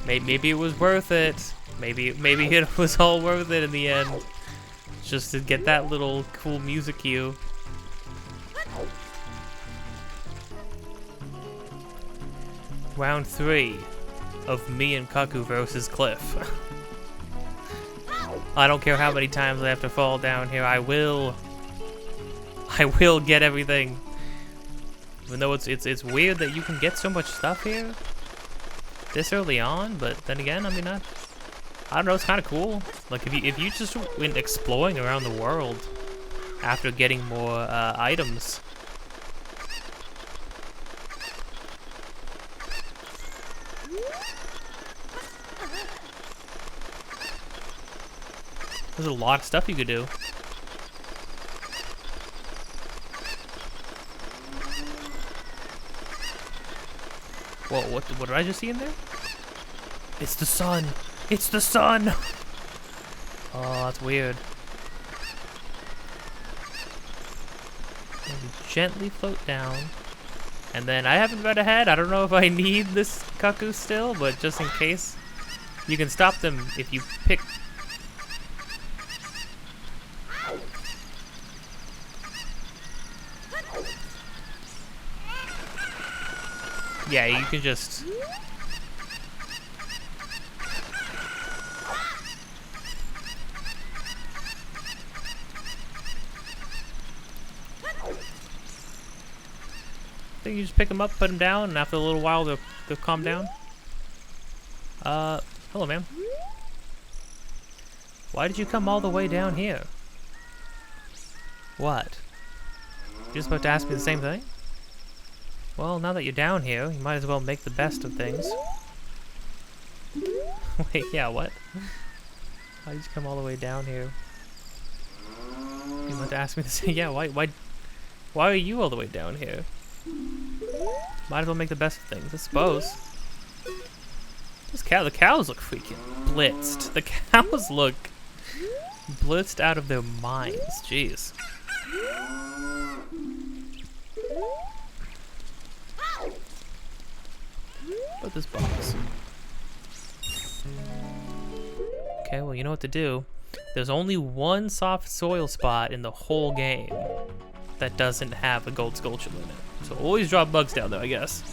Maybe it was worth it. Maybe it was all worth it in the end. Just to get that little cool music cue. Round 3 of me and Kaku versus Cliff. I don't care how many times I have to fall down here. I will get everything. Even though it's weird that you can get so much stuff here this early on, but then again, I mean, I don't know, it's kind of cool. Like if you just went exploring around the world after getting more items. There's a lot of stuff you could do. Whoa, what did I just see in there? It's the sun! It's the sun! Oh, that's weird. Maybe gently float down. And then I haven't read ahead. I don't know if I need this cuckoo still, but just in case. You can stop them if you pick... Yeah, you can just... I think you just pick them up, put them down, and after a little while they'll calm down. Hello, ma'am. Why did you come all the way down here? What? You're just about to ask me the same thing? Well, now that you're down here, you might as well make the best of things. Wait, yeah, what? Why did you come all the way down here? You about to ask me the same? Yeah, why are you all the way down here? Might as well make the best of things, I suppose. The cows look freaking blitzed. The cows look blitzed out of their minds. Jeez. Put this box. Okay, well, you know what to do. There's only one soft soil spot in the whole game that doesn't have a gold sculpture in it. So always drop bugs down there, I guess.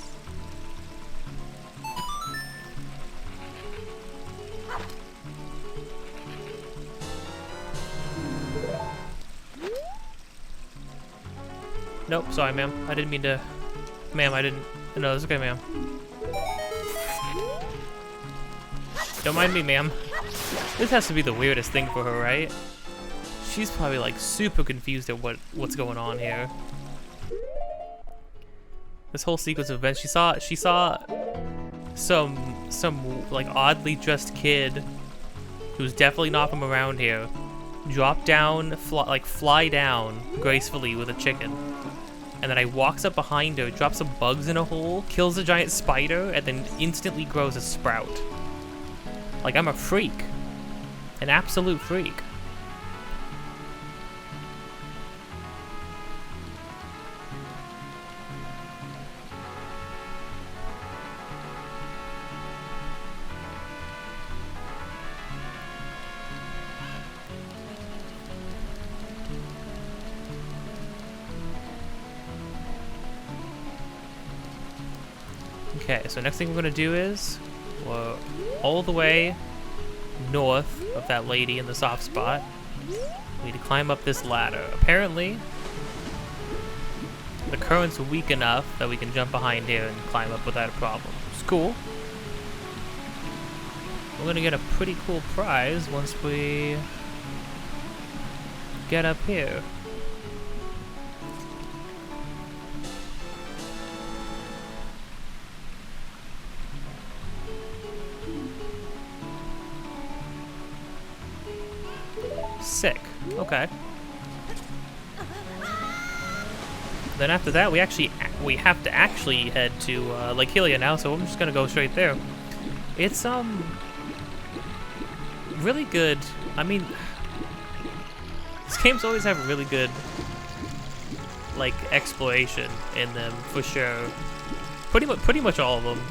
Nope, sorry, ma'am. I didn't mean to... Ma'am, I didn't... No, it's okay, ma'am. Don't mind me, ma'am. This has to be the weirdest thing for her, right? She's probably like super confused at what's going on here. This whole sequence of events, she saw some like oddly dressed kid who's definitely not from around here drop down, fly down gracefully with a chicken. And then I walks up behind her, drops some bugs in a hole, kills a giant spider, and then instantly grows a sprout. Like, I'm a freak. An absolute freak. Okay, so next thing we're gonna do is we're all the way north of that lady in the soft spot. We need to climb up this ladder. Apparently, the current's weak enough that we can jump behind here and climb up without a problem. It's cool. We're gonna get a pretty cool prize once we get up here. Sick. Okay. Then after that, we have to actually head to Lake Hylia now, so I'm just gonna go straight there. It's really good. I mean, these games always have really good like exploration in them for sure. Pretty much all of them.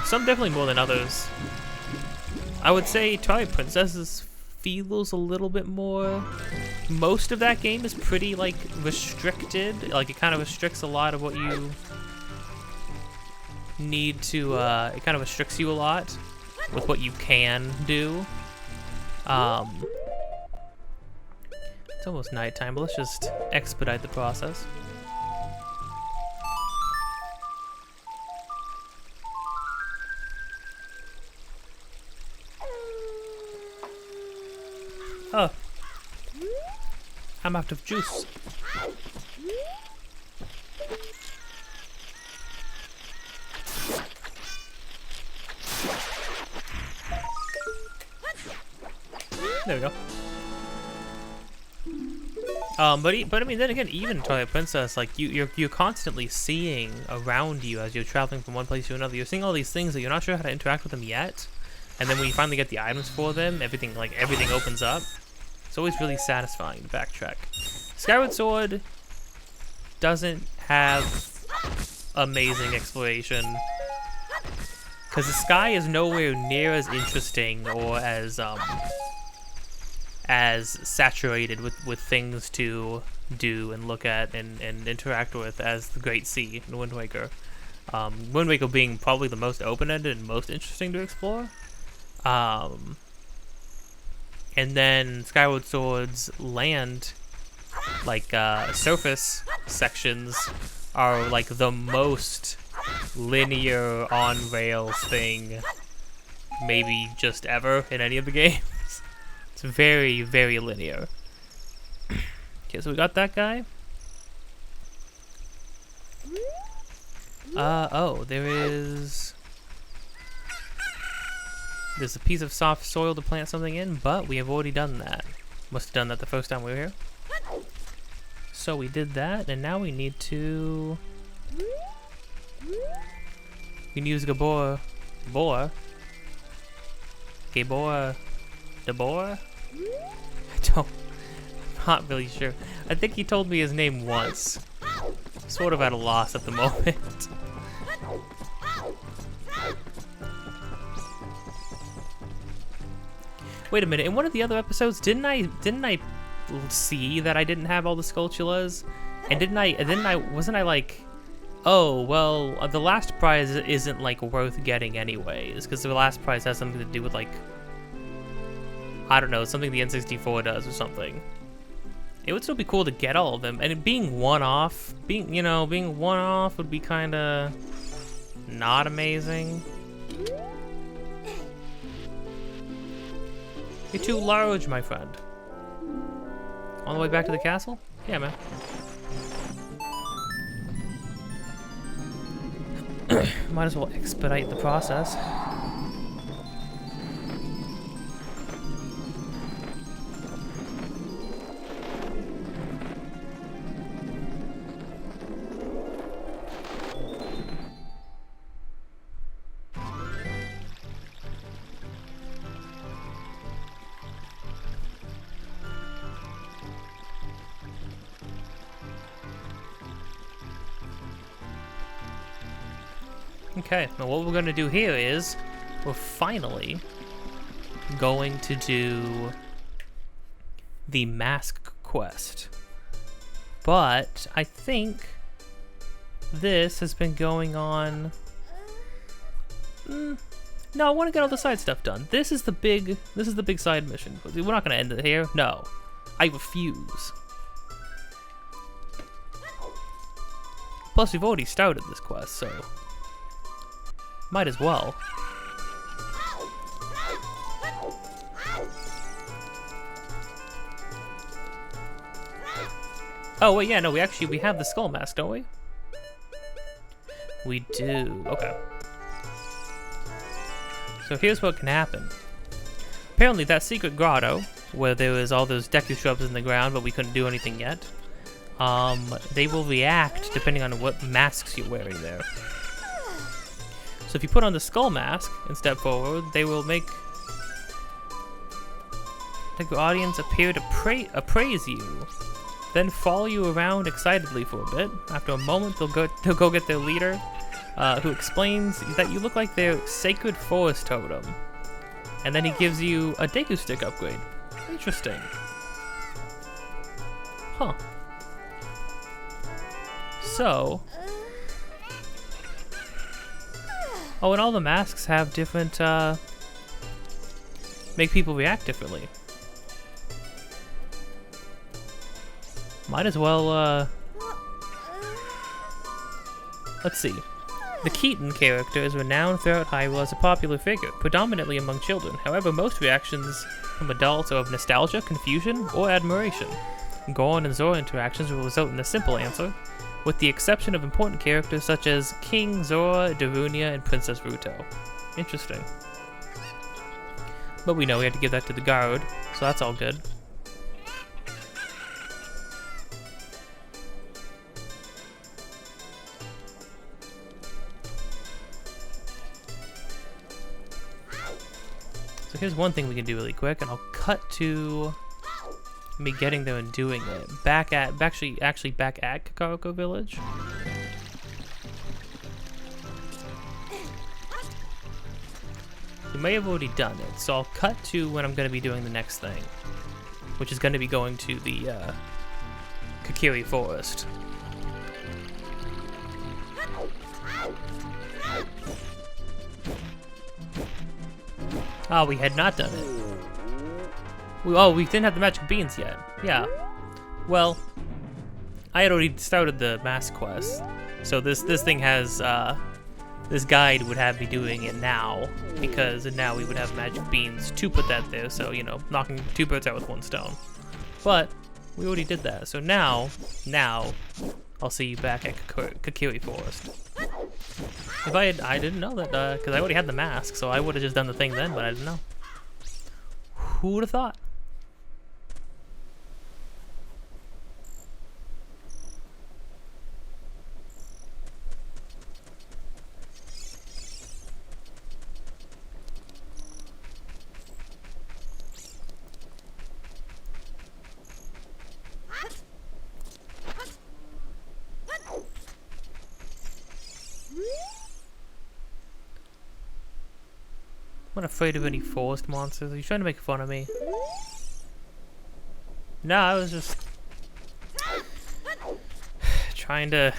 Some definitely more than others. I would say Twilight Princess feels a little bit more. Most of that game is pretty like restricted. Like it kind of restricts a lot of what you need to. It kind of restricts you a lot with what you can do. It's almost nighttime, but let's just expedite the process. Oh, I'm out of juice. There we go. But I mean, then again, even Twilight Princess, like you're constantly seeing around you as you're traveling from one place to another. You're seeing all these things that you're not sure how to interact with them yet, and then when you finally get the items for them, everything opens up. It's always really satisfying to backtrack. Skyward Sword doesn't have amazing exploration because the sky is nowhere near as interesting or as saturated with things to do and look at and interact with as the Great Sea in Wind Waker. Wind Waker being probably the most open-ended and most interesting to explore. And then Skyward Sword's land, like surface sections, are like the most linear on-rails thing maybe just ever in any of the games. It's very, very linear. Okay, so we got that guy. Oh, there's a piece of soft soil to plant something in, but we have already done that. Must have done that the first time we were here. So we did that, and now we need to... We can use Gabor... Gabor? DeBoer? I'm not really sure. I think he told me his name once. Sort of at a loss at the moment. Wait a minute, in one of the other episodes, didn't I see that I didn't have all the Skulltulas? And wasn't I like, oh, well, the last prize isn't like worth getting anyways, because the last prize has something to do with like, I don't know, something the N64 does or something. It would still be cool to get all of them, and it being one-off, being one-off would be kind of not amazing. You're too large, my friend. On the way back to the castle? Yeah, man. Might as well expedite the process. Okay, now what we're going to do here is we're finally going to do the mask quest. But I think this has been going on... No, I want to get all the side stuff done. This is the big side mission. We're not going to end it here. No, I refuse. Plus, we've already started this quest, so might as well. Oh wait, yeah, no, we have the skull mask, don't we? We do. Okay. So here's what can happen. Apparently, that secret grotto where there was all those Deku shrubs in the ground, but we couldn't do anything yet. They will react depending on what masks you're wearing there. So if you put on the skull mask and step forward, they will make the audience appear to appraise you, then follow you around excitedly for a bit. After a moment, they'll go get their leader, who explains that you look like their sacred forest totem, and then he gives you a Deku stick upgrade. Interesting. Huh. So. Oh, and all the masks have different, make people react differently. Might as well, let's see. The Keaton character is renowned throughout Hyrule as a popular figure, predominantly among children. However, most reactions from adults are of nostalgia, confusion, or admiration. Goron and Zora interactions will result in a simple answer, with the exception of important characters such as King Zora, Darunia, and Princess Ruto. Interesting. But we know we had to give that to the guard, so that's all good. So here's one thing we can do really quick, and I'll cut to me getting there and doing it. Actually back at Kakariko Village. You may have already done it, so I'll cut to when I'm going to be doing the next thing, which is going to be going to the Kakiri Forest. Oh, we had not done it. We didn't have the magic beans yet. Yeah. Well, I had already started the mask quest, so this thing has this guide would have me doing it now, because now we would have magic beans to put that there. So knocking two birds out with one stone. But we already did that, so now I'll see you back at Kakiri Forest. If I didn't know that, because I already had the mask, so I would have just done the thing then, but I didn't know. Who would have thought? I'm not afraid of any forest monsters. Are you trying to make fun of me? No, I was just trying to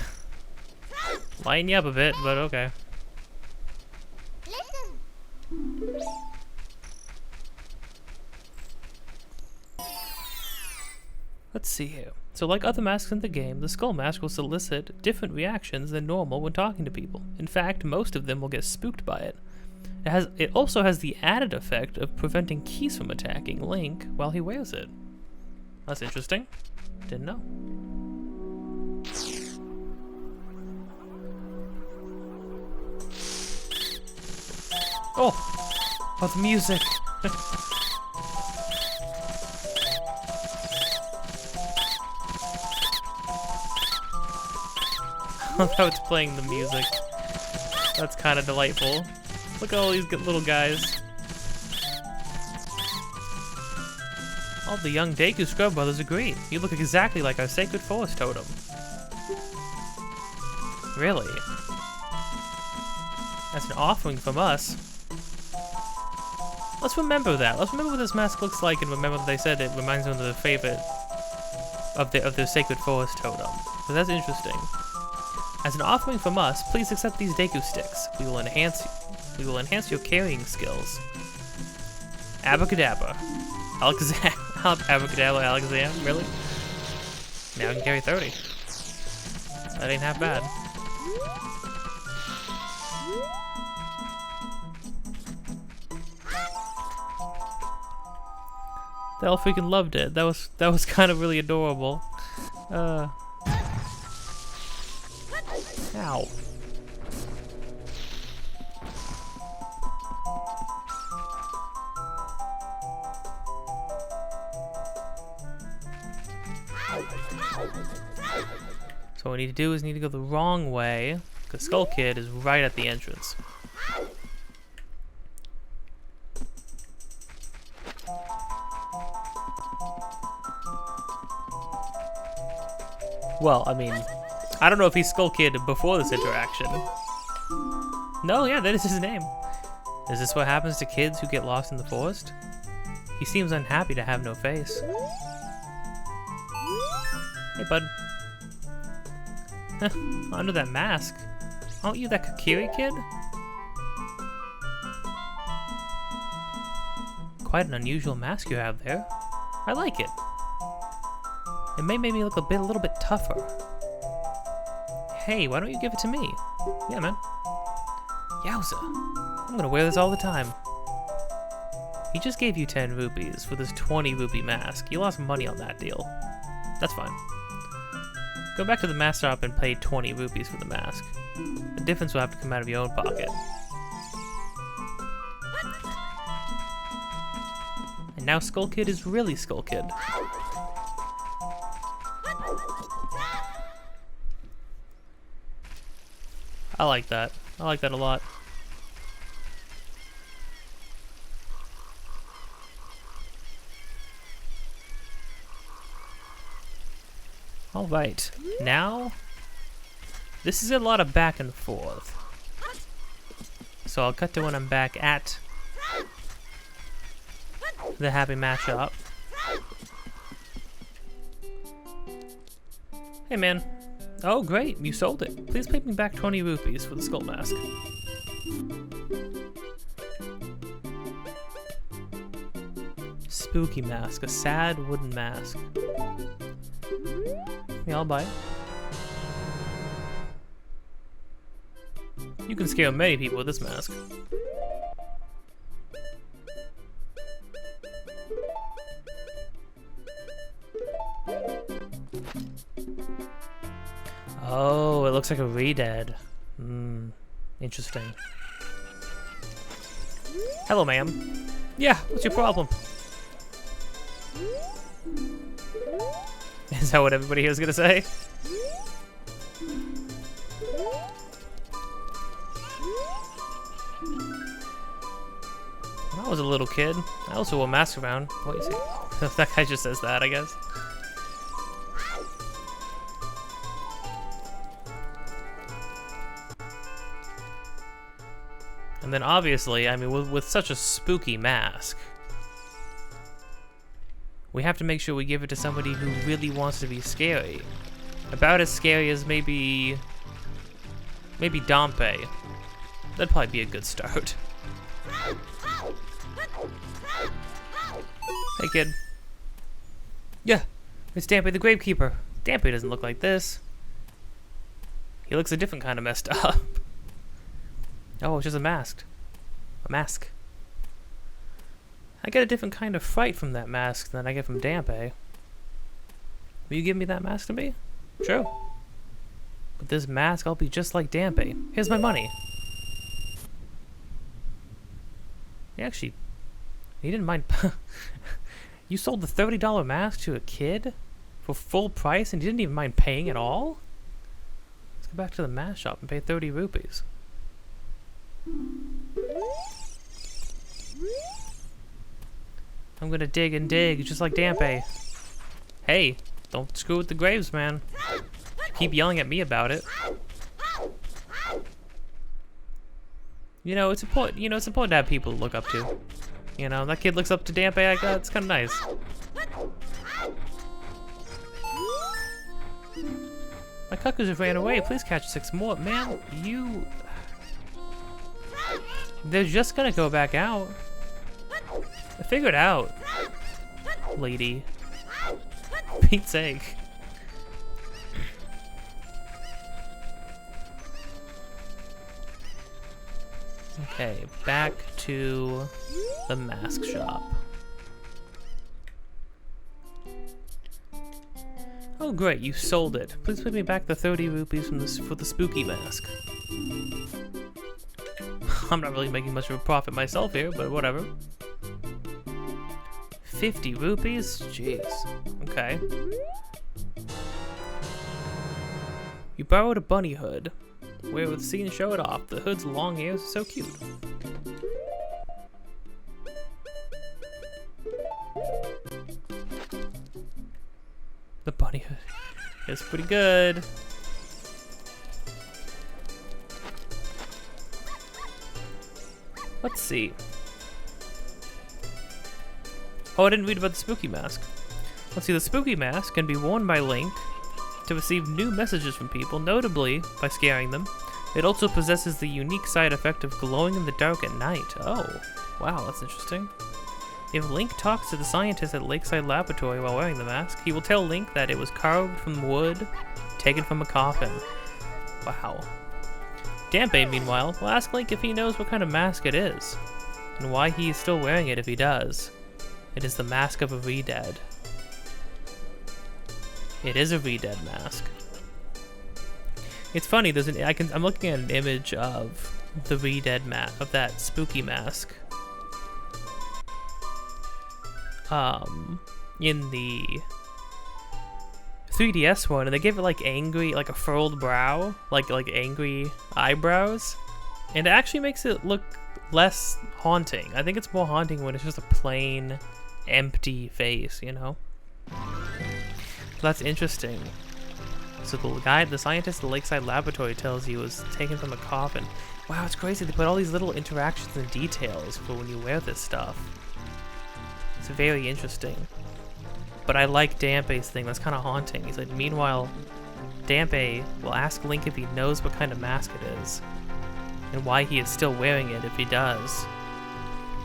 lighten you up a bit, but okay. Let's see here. So like other masks in the game, the skull mask will solicit different reactions than normal when talking to people. In fact, most of them will get spooked by it. It also has the added effect of preventing Keys from attacking Link while he wears it. That's interesting. Didn't know. Oh, the music. I love how it's playing the music. That's kind of delightful. Look at all these good little guys. All the young Deku Scrub Brothers agree. You look exactly like our sacred forest totem. Really? That's an offering from us. Let's remember that. Let's remember what this mask looks like, and remember that they said it reminds them of their favorite of their sacred forest totem. So that's interesting. As an offering from us, please accept these Deku sticks. We will enhance your carrying skills. Abracadabra. Abracadabra, Alakazam, really? Now I can carry 30. That ain't half bad. They all freaking loved it. That was kind of really adorable. Ow. So what we need to do is need to go the wrong way, because Skull Kid is right at the entrance. Well, I mean, I don't know if he's Skull Kid before this interaction. No, yeah, that is his name. Is this what happens to kids who get lost in the forest? He seems unhappy to have no face. Hey, bud. Under that mask. Aren't you that Kakiri kid? Quite an unusual mask you have there. I like it. It may make me look a little bit tougher. Hey, why don't you give it to me? Yeah, man. Yowza. I'm gonna wear this all the time. He just gave you 10 rupees for this 20 rupee mask. You lost money on that deal. That's fine. Go back to the mask shop and pay 20 rupees for the mask. The difference will have to come out of your own pocket. And now Skull Kid is really Skull Kid. I like that. I like that a lot. Alright, now, this is a lot of back and forth. So I'll cut to when I'm back at the Happy Mask Shop. Hey man. Oh great, you sold it. Please pay me back 20 rupees for the skull mask. Spooky mask, a sad wooden mask. Yeah, I'll buy it. You can scare many people with this mask. Oh, it looks like a re-dead. Interesting. Hello, ma'am. Yeah, what's your problem? Is that what everybody here is gonna say? When I was a little kid, I also wore masks around. What is it? That guy just says that, I guess. And then obviously, I mean, with such a spooky mask, we have to make sure we give it to somebody who really wants to be scary. About as scary as maybe Dompe. That'd probably be a good start. Hey kid. Yeah, it's Dampe the Gravekeeper. Dampe doesn't look like this. He looks a different kind of messed up. Oh, it's just a mask. A mask. I get a different kind of fright from that mask than I get from Dampe. Will you give me that mask to me? Sure. With this mask, I'll be just like Dampe. Here's my money. Actually, he didn't mind. You sold the $30 mask to a kid for full price and you didn't even mind paying at all? Let's go back to the mask shop and pay 30 rupees. I'm gonna dig and dig, just like Dampe. Hey, don't screw with the graves, man. Keep yelling at me about it. You know, it's important. You know, it's important to have people to look up to. You know, that kid looks up to Dampe. It's kind of nice. My cuckers have ran away. Please catch 6 more, man. You. They're just gonna go back out. I figured out, lady. Pete's sake. Okay, back to the mask shop. Oh great, you sold it. Please pay me back the 30 rupees from for the spooky mask. I'm not really making much of a profit myself here, but whatever. 50 rupees? Jeez. Okay. borrowed a bunny hood. Where the scene showed off, the hood's long hairs are so cute. The bunny hood is pretty good. Let's see. Oh, I didn't read about the spooky mask. Let's see, the spooky mask can be worn by Link to receive new messages from people, notably by scaring them. It also possesses the unique side effect of glowing in the dark at night. Oh, wow, that's interesting. If Link talks to the scientist at Lakeside Laboratory while wearing the mask, he will tell Link that it was carved from wood, taken from a coffin. Wow. Dampé, meanwhile, will ask Link if he knows what kind of mask it is, and why he is still wearing it if he does. It is the mask of a re-dead. It is a re-dead mask. It's funny, there's an I'm looking at an image of the re-dead mask, of that spooky mask. In the 3DS one, and they gave it like angry, like a furrowed brow, like angry eyebrows, and it actually makes it look less haunting. I think it's more haunting when it's just a plain, empty face, you know? That's interesting. So the scientist at the Lakeside Laboratory tells you it was taken from a coffin. Wow, it's crazy. They put all these little interactions and details for when you wear this stuff. It's very interesting. But I like Dampé's thing. That's kind of haunting. He's like, meanwhile, Dampé will ask Link if he knows what kind of mask it is, and why he is still wearing it if he does.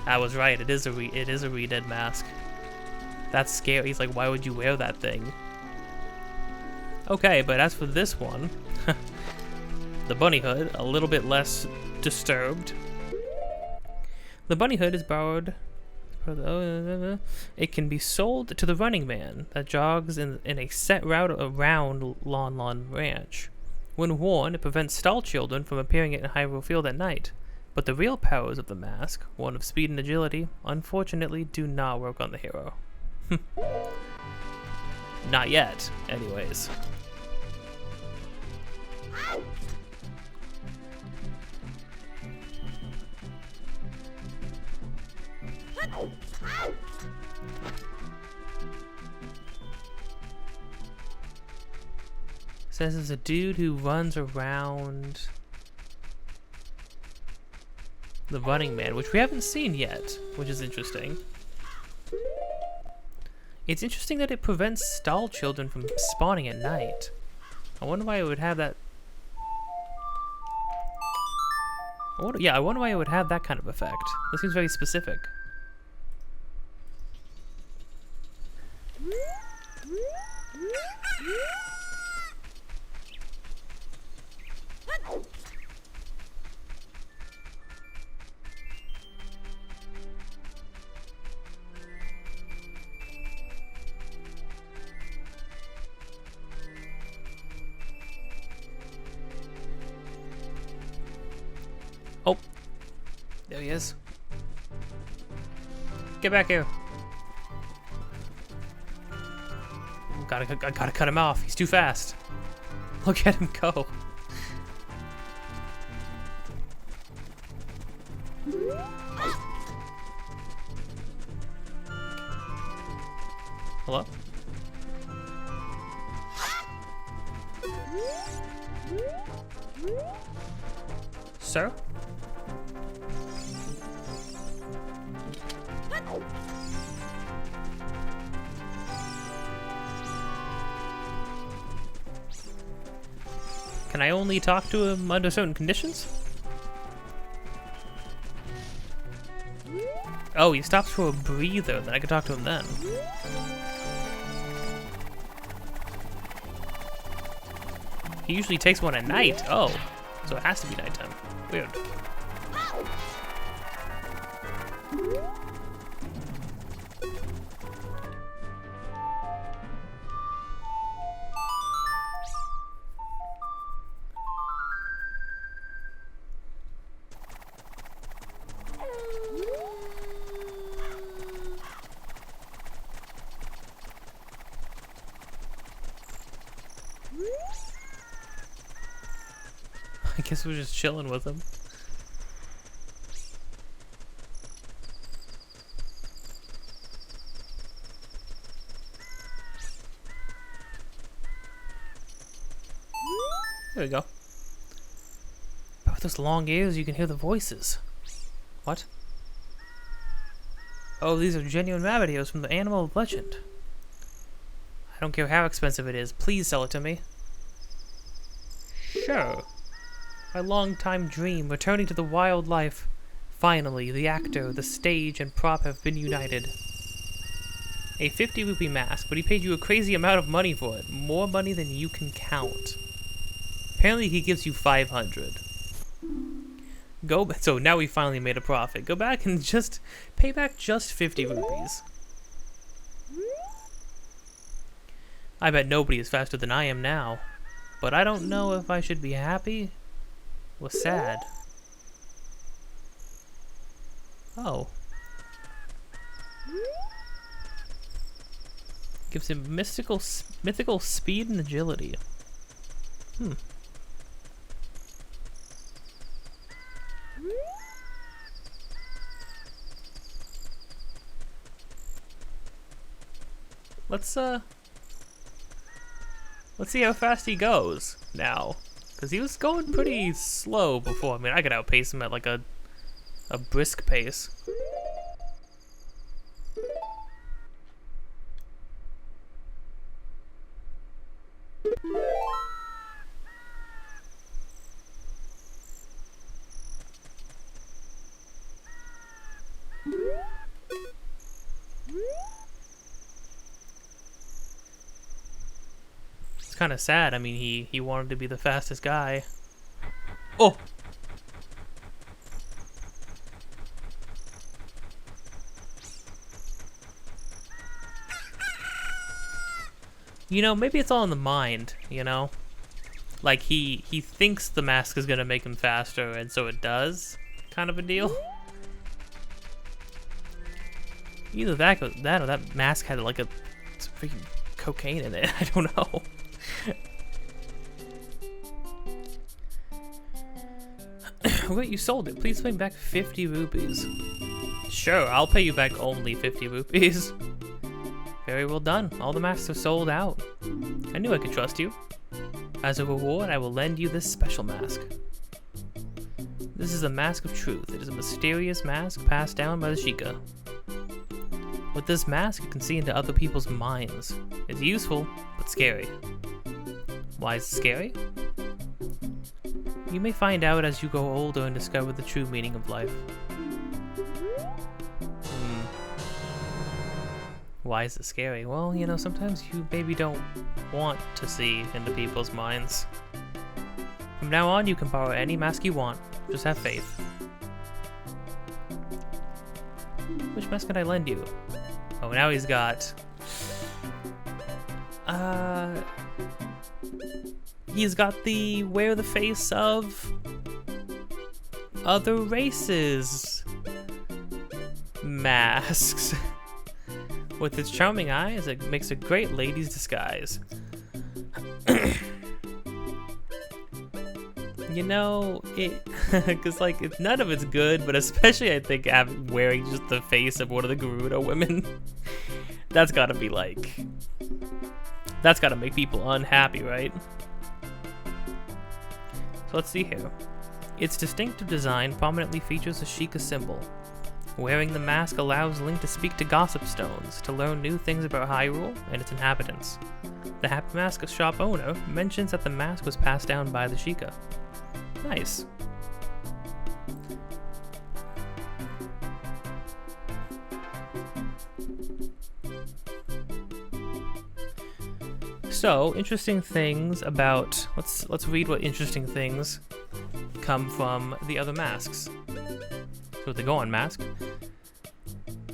I was right. It is a re-dead mask. That's scary. He's like, why would you wear that thing? Okay, but as for this one, the bunny hood, a little bit less disturbed. The bunny hood is borrowed. It can be sold to the running man that jogs in a set route around Lon Lon Ranch. When worn, it prevents stall children from appearing in Hyrule Field at night. But the real powers of the mask, one of speed and agility, unfortunately do not work on the hero. Not yet, anyways. Says there's a dude who runs around the Running Man, which we haven't seen yet, which is interesting. It's interesting that it prevents stall children from spawning at night. I wonder why it would have that. I wonder why it would have that kind of effect. This seems very specific. Oh, there he is. Get back here. I gotta cut him off. He's too fast. Look at him go. Hello? Sir? Can I only talk to him under certain conditions? Oh, he stops for a breather, then I can talk to him then. He usually takes one at night. Oh, so it has to be nighttime. Weird. guess we're just chilling with him. There we go. But with those long ears, you can hear the voices. What? Oh, these are genuine rabbit ears from the animal of legend. I don't care how expensive it is. Please sell it to me. Sure. My long-time dream, returning to the wild life. Finally, the actor, the stage, and prop have been united. A 50 rupee mask, but he paid you a crazy amount of money for it. More money than you can count. Apparently he gives you 500. So now we finally made a profit. Go back and just pay back just 50 rupees. I bet nobody is faster than I am now. But I don't know if I should be happy or sad. Oh. Gives him mythical speed and agility. Let's see how fast he goes now, because he was going pretty slow before. I mean, I could outpace him at like a brisk pace. It's kind of sad. I mean, he wanted to be the fastest guy. Oh! You know, maybe it's all in the mind, you know? Like, he thinks the mask is gonna make him faster, and so it does, kind of a deal. Either that or that mask had like some freaking cocaine in it. I don't know. Wait, you sold it. Please pay me back 50 rupees. Sure, I'll pay you back only 50 rupees. Very well done. All the masks are sold out. I knew I could trust you. As a reward, I will lend you this special mask. This is the Mask of Truth. It is a mysterious mask passed down by the Sheikah. With this mask, you can see into other people's minds. It's useful, but scary. Why is it scary? You may find out as you grow older and discover the true meaning of life. Why is it scary? Well, you know, sometimes you maybe don't want to see into people's minds. From now on, you can borrow any mask you want. Just have faith. Which mask can I lend you? Oh, now he's got... He's got the wear the face of other races masks. With its charming eyes, it makes a great lady's disguise. You know, because like none of it's good, but especially I think wearing just the face of one of the Gerudo women, that's gotta be like, that's gotta make people unhappy, right? So let's see here. Its distinctive design prominently features a Sheikah symbol. Wearing the mask allows Link to speak to Gossip Stones to learn new things about Hyrule and its inhabitants. The Happy Mask shop owner mentions that the mask was passed down by the Sheikah. Nice. So, interesting things about... Let's read what interesting things come from the other masks. So the Gohan mask.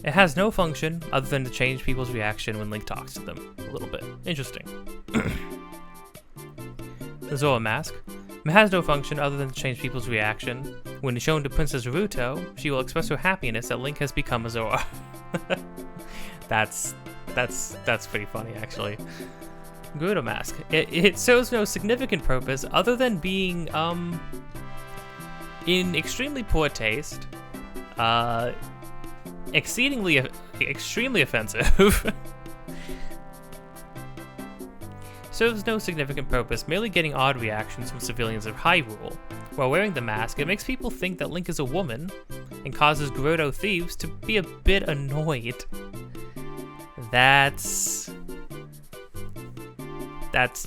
It has no function other than to change people's reaction when Link talks to them. A little bit. Interesting. The Zora mask. It has no function other than to change people's reaction. When shown to Princess Naruto, she will express her happiness that Link has become a Zora. That's pretty funny, actually. Gerudo mask. It serves no significant purpose other than being in extremely poor taste, extremely offensive. Serves no significant purpose, merely getting odd reactions from civilians of Hyrule. While wearing the mask, it makes people think that Link is a woman, and causes Gerudo thieves to be a bit annoyed. That's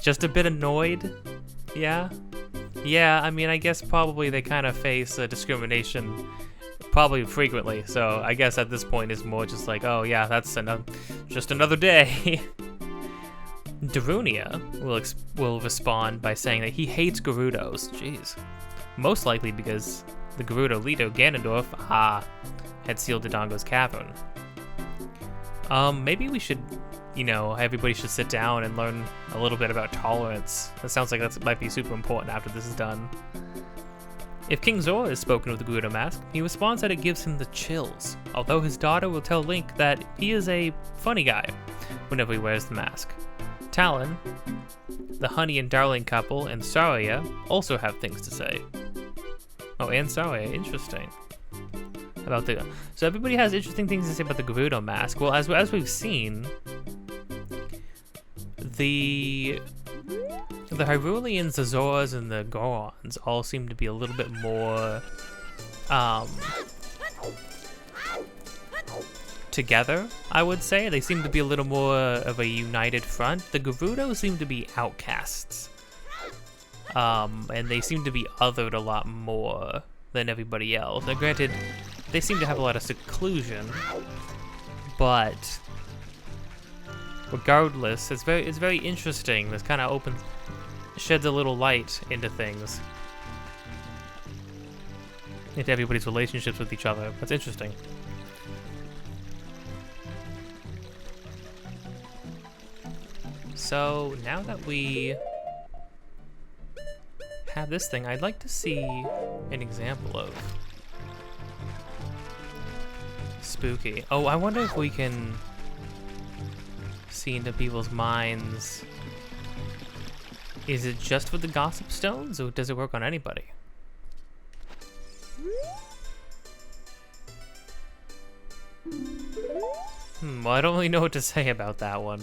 just a bit annoyed? Yeah? Yeah, I mean, I guess probably they kind of face discrimination probably frequently, so I guess at this point it's more just like, oh yeah, that's just another day. Darunia will respond by saying that he hates Gerudos. Jeez. Most likely because the Gerudo leader, Ganondorf, had sealed Dodongo's cavern. Maybe we should, everybody should sit down and learn a little bit about tolerance. That sounds like that might be super important after this is done. If King Zora is spoken of the Gerudo mask, he responds that it gives him the chills, although his daughter will tell Link that he is a funny guy whenever he wears the mask. Talon, the Honey and Darling couple, and Saria also have things to say. Oh, and Saria, interesting. So everybody has interesting things to say about the Gerudo mask. Well, as we've seen, the Hyruleans, the Zoras, and the Gorons all seem to be a little bit more together, I would say. They seem to be a little more of a united front. The Gerudo seem to be outcasts. And they seem to be othered a lot more than everybody else. Now granted, they seem to have a lot of seclusion, but regardless, it's very interesting. This kind of sheds a little light into things. Into everybody's relationships with each other. That's interesting. So now that we have this thing, I'd like to see an example of spooky. Oh, I wonder if we can see into people's minds. Is it just for the gossip stones, or does it work on anybody? Well, I don't really know what to say about that one.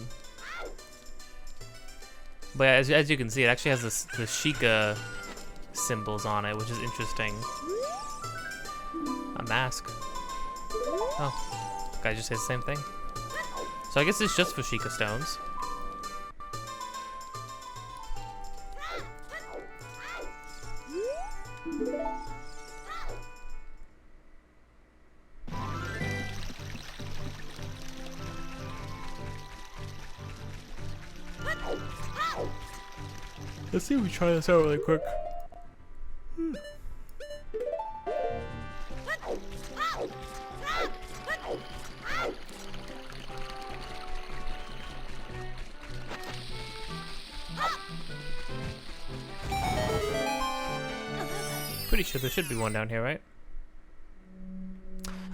But as you can see, it actually has the Sheikah symbols on it, which is interesting. A mask. Oh, guy just said the same thing. So I guess it's just for Sheikah stones. Let's see if we try this out really quick. Pretty sure there should be one down here, right?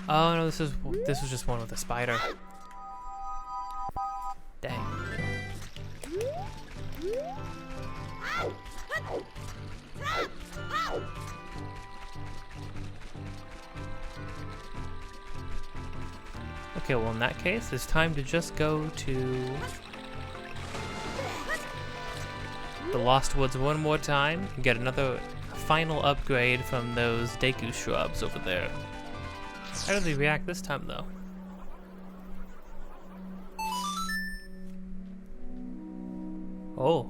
Oh no, this was just one with a spider. Dang. Okay, well in that case, it's time to just go to the Lost Woods one more time and get another final upgrade from those Deku shrubs over there. How do they react this time though? Oh.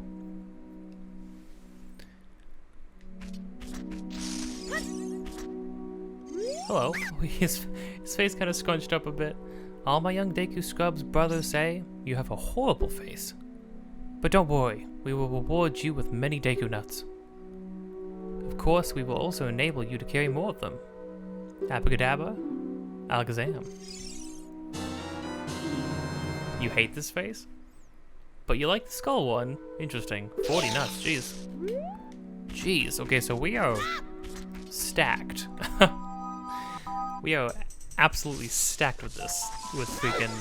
Hello. His face kind of scrunched up a bit. All my young Deku Scrub's brothers say you have a horrible face. But don't worry, we will reward you with many Deku nuts. Of course, we will also enable you to carry more of them. Abracadabra, Alakazam. You hate this face? But you like the skull one? Interesting. 40 nuts, jeez. Jeez, okay, so we are stacked. We are absolutely stacked with this. With freaking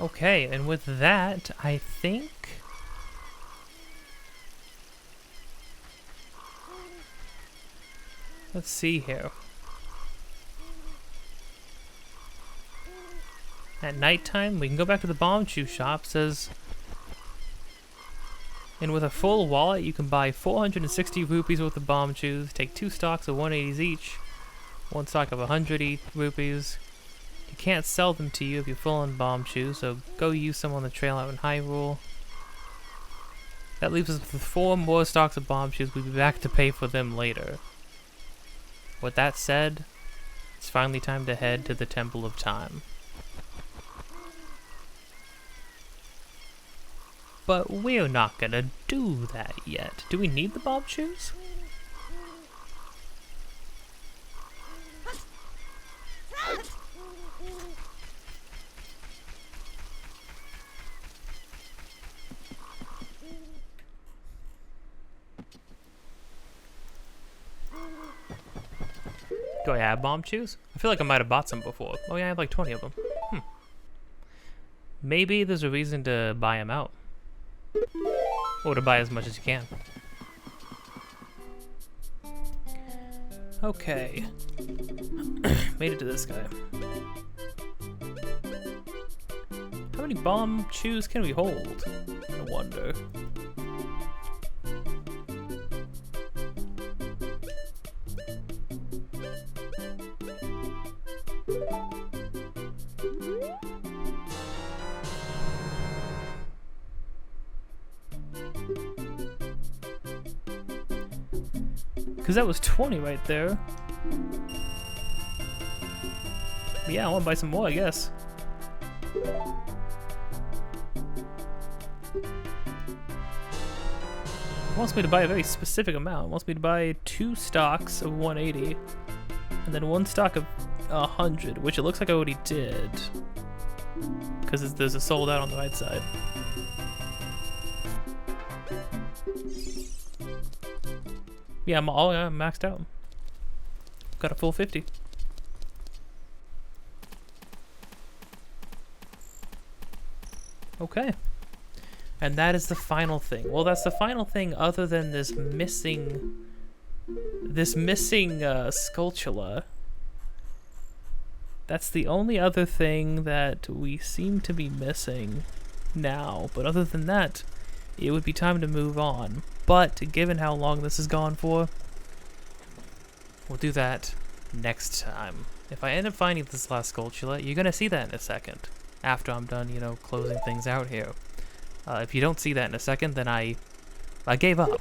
Okay, and with that, I think... Let's see here. At nighttime, we can go back to the bomb chew shop. Says, and with a full wallet, you can buy 460 rupees worth of bomb chews. Take 2 stocks of 180s each. 1 stock of 100 rupees. You can't sell them to you if you're full on bomb chews, so go use some on the trail out in Hyrule. That leaves us with 4 more stocks of bomb chews. We'll be back to pay for them later. With that said, it's finally time to head to the Temple of Time. But we're not gonna do that yet. Do we need the bomb chews? Do I have bomb chews? I feel like I might have bought some before. Oh yeah, I have like 20 of them. Maybe there's a reason to buy them out. Or to buy as much as you can. Okay. Made it to this guy. How many bomb chews can we hold? I wonder. Because that was 20 right there. But yeah, I want to buy some more, I guess. It wants me to buy a very specific amount. It wants me to buy 2 stocks of 180. And then 1 stock of 100, which it looks like I already did. Because there's a sold out on the right side. Yeah, I'm maxed out. Got a full 50. Okay. And that is the final thing. Well, that's the final thing other than this missing Skulltula. That's the only other thing that we seem to be missing now. But other than that, it would be time to move on. But given how long this has gone for, we'll do that next time. If I end up finding this last Skulltula, you're gonna see that in a second. After I'm done, you know, closing things out here. If you don't see that in a second, then I gave up.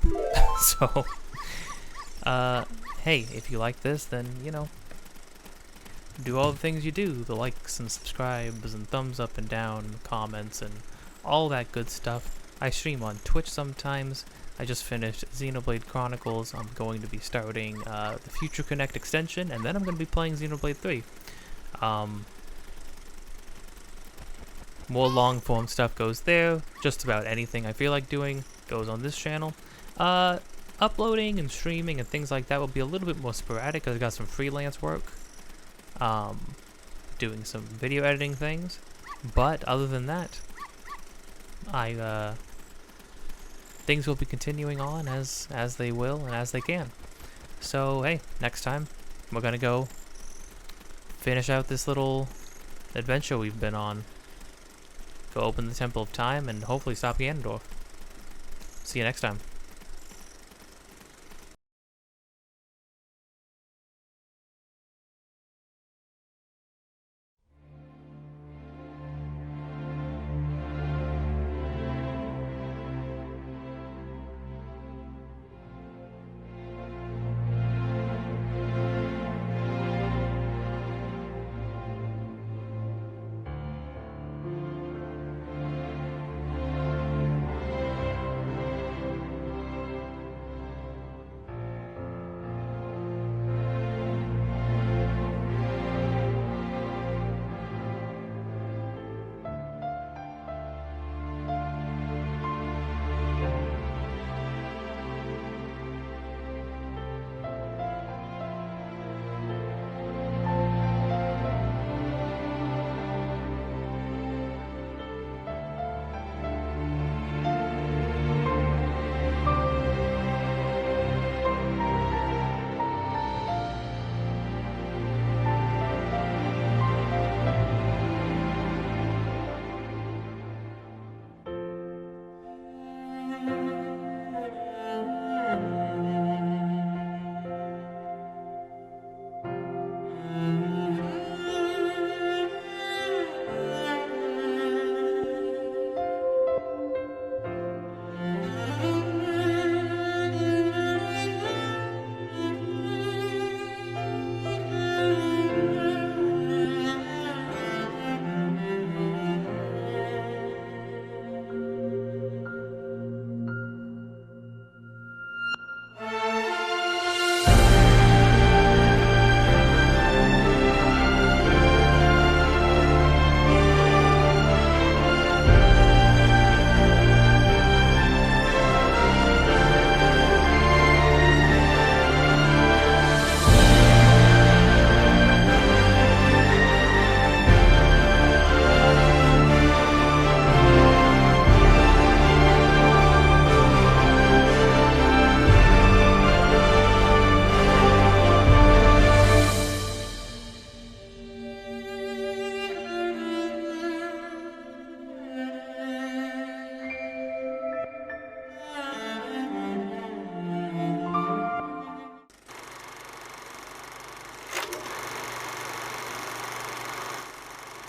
So, hey, if you like this, then, you know, do all the things you do. The likes and subscribes and thumbs up and down, comments and all that good stuff. I stream on Twitch sometimes. I just finished Xenoblade Chronicles. I'm going to be starting the Future Connect extension, and then I'm going to be playing Xenoblade 3. More long-form stuff goes there. Just about anything I feel like doing goes on this channel. Uploading and streaming and things like that will be a little bit more sporadic because I got some freelance work. Doing some video editing things. But other than that, things will be continuing on as they will and as they can. So hey, next time we're gonna go finish out this little adventure we've been on. Go open the Temple of Time and hopefully stop Ganondorf. See you next time.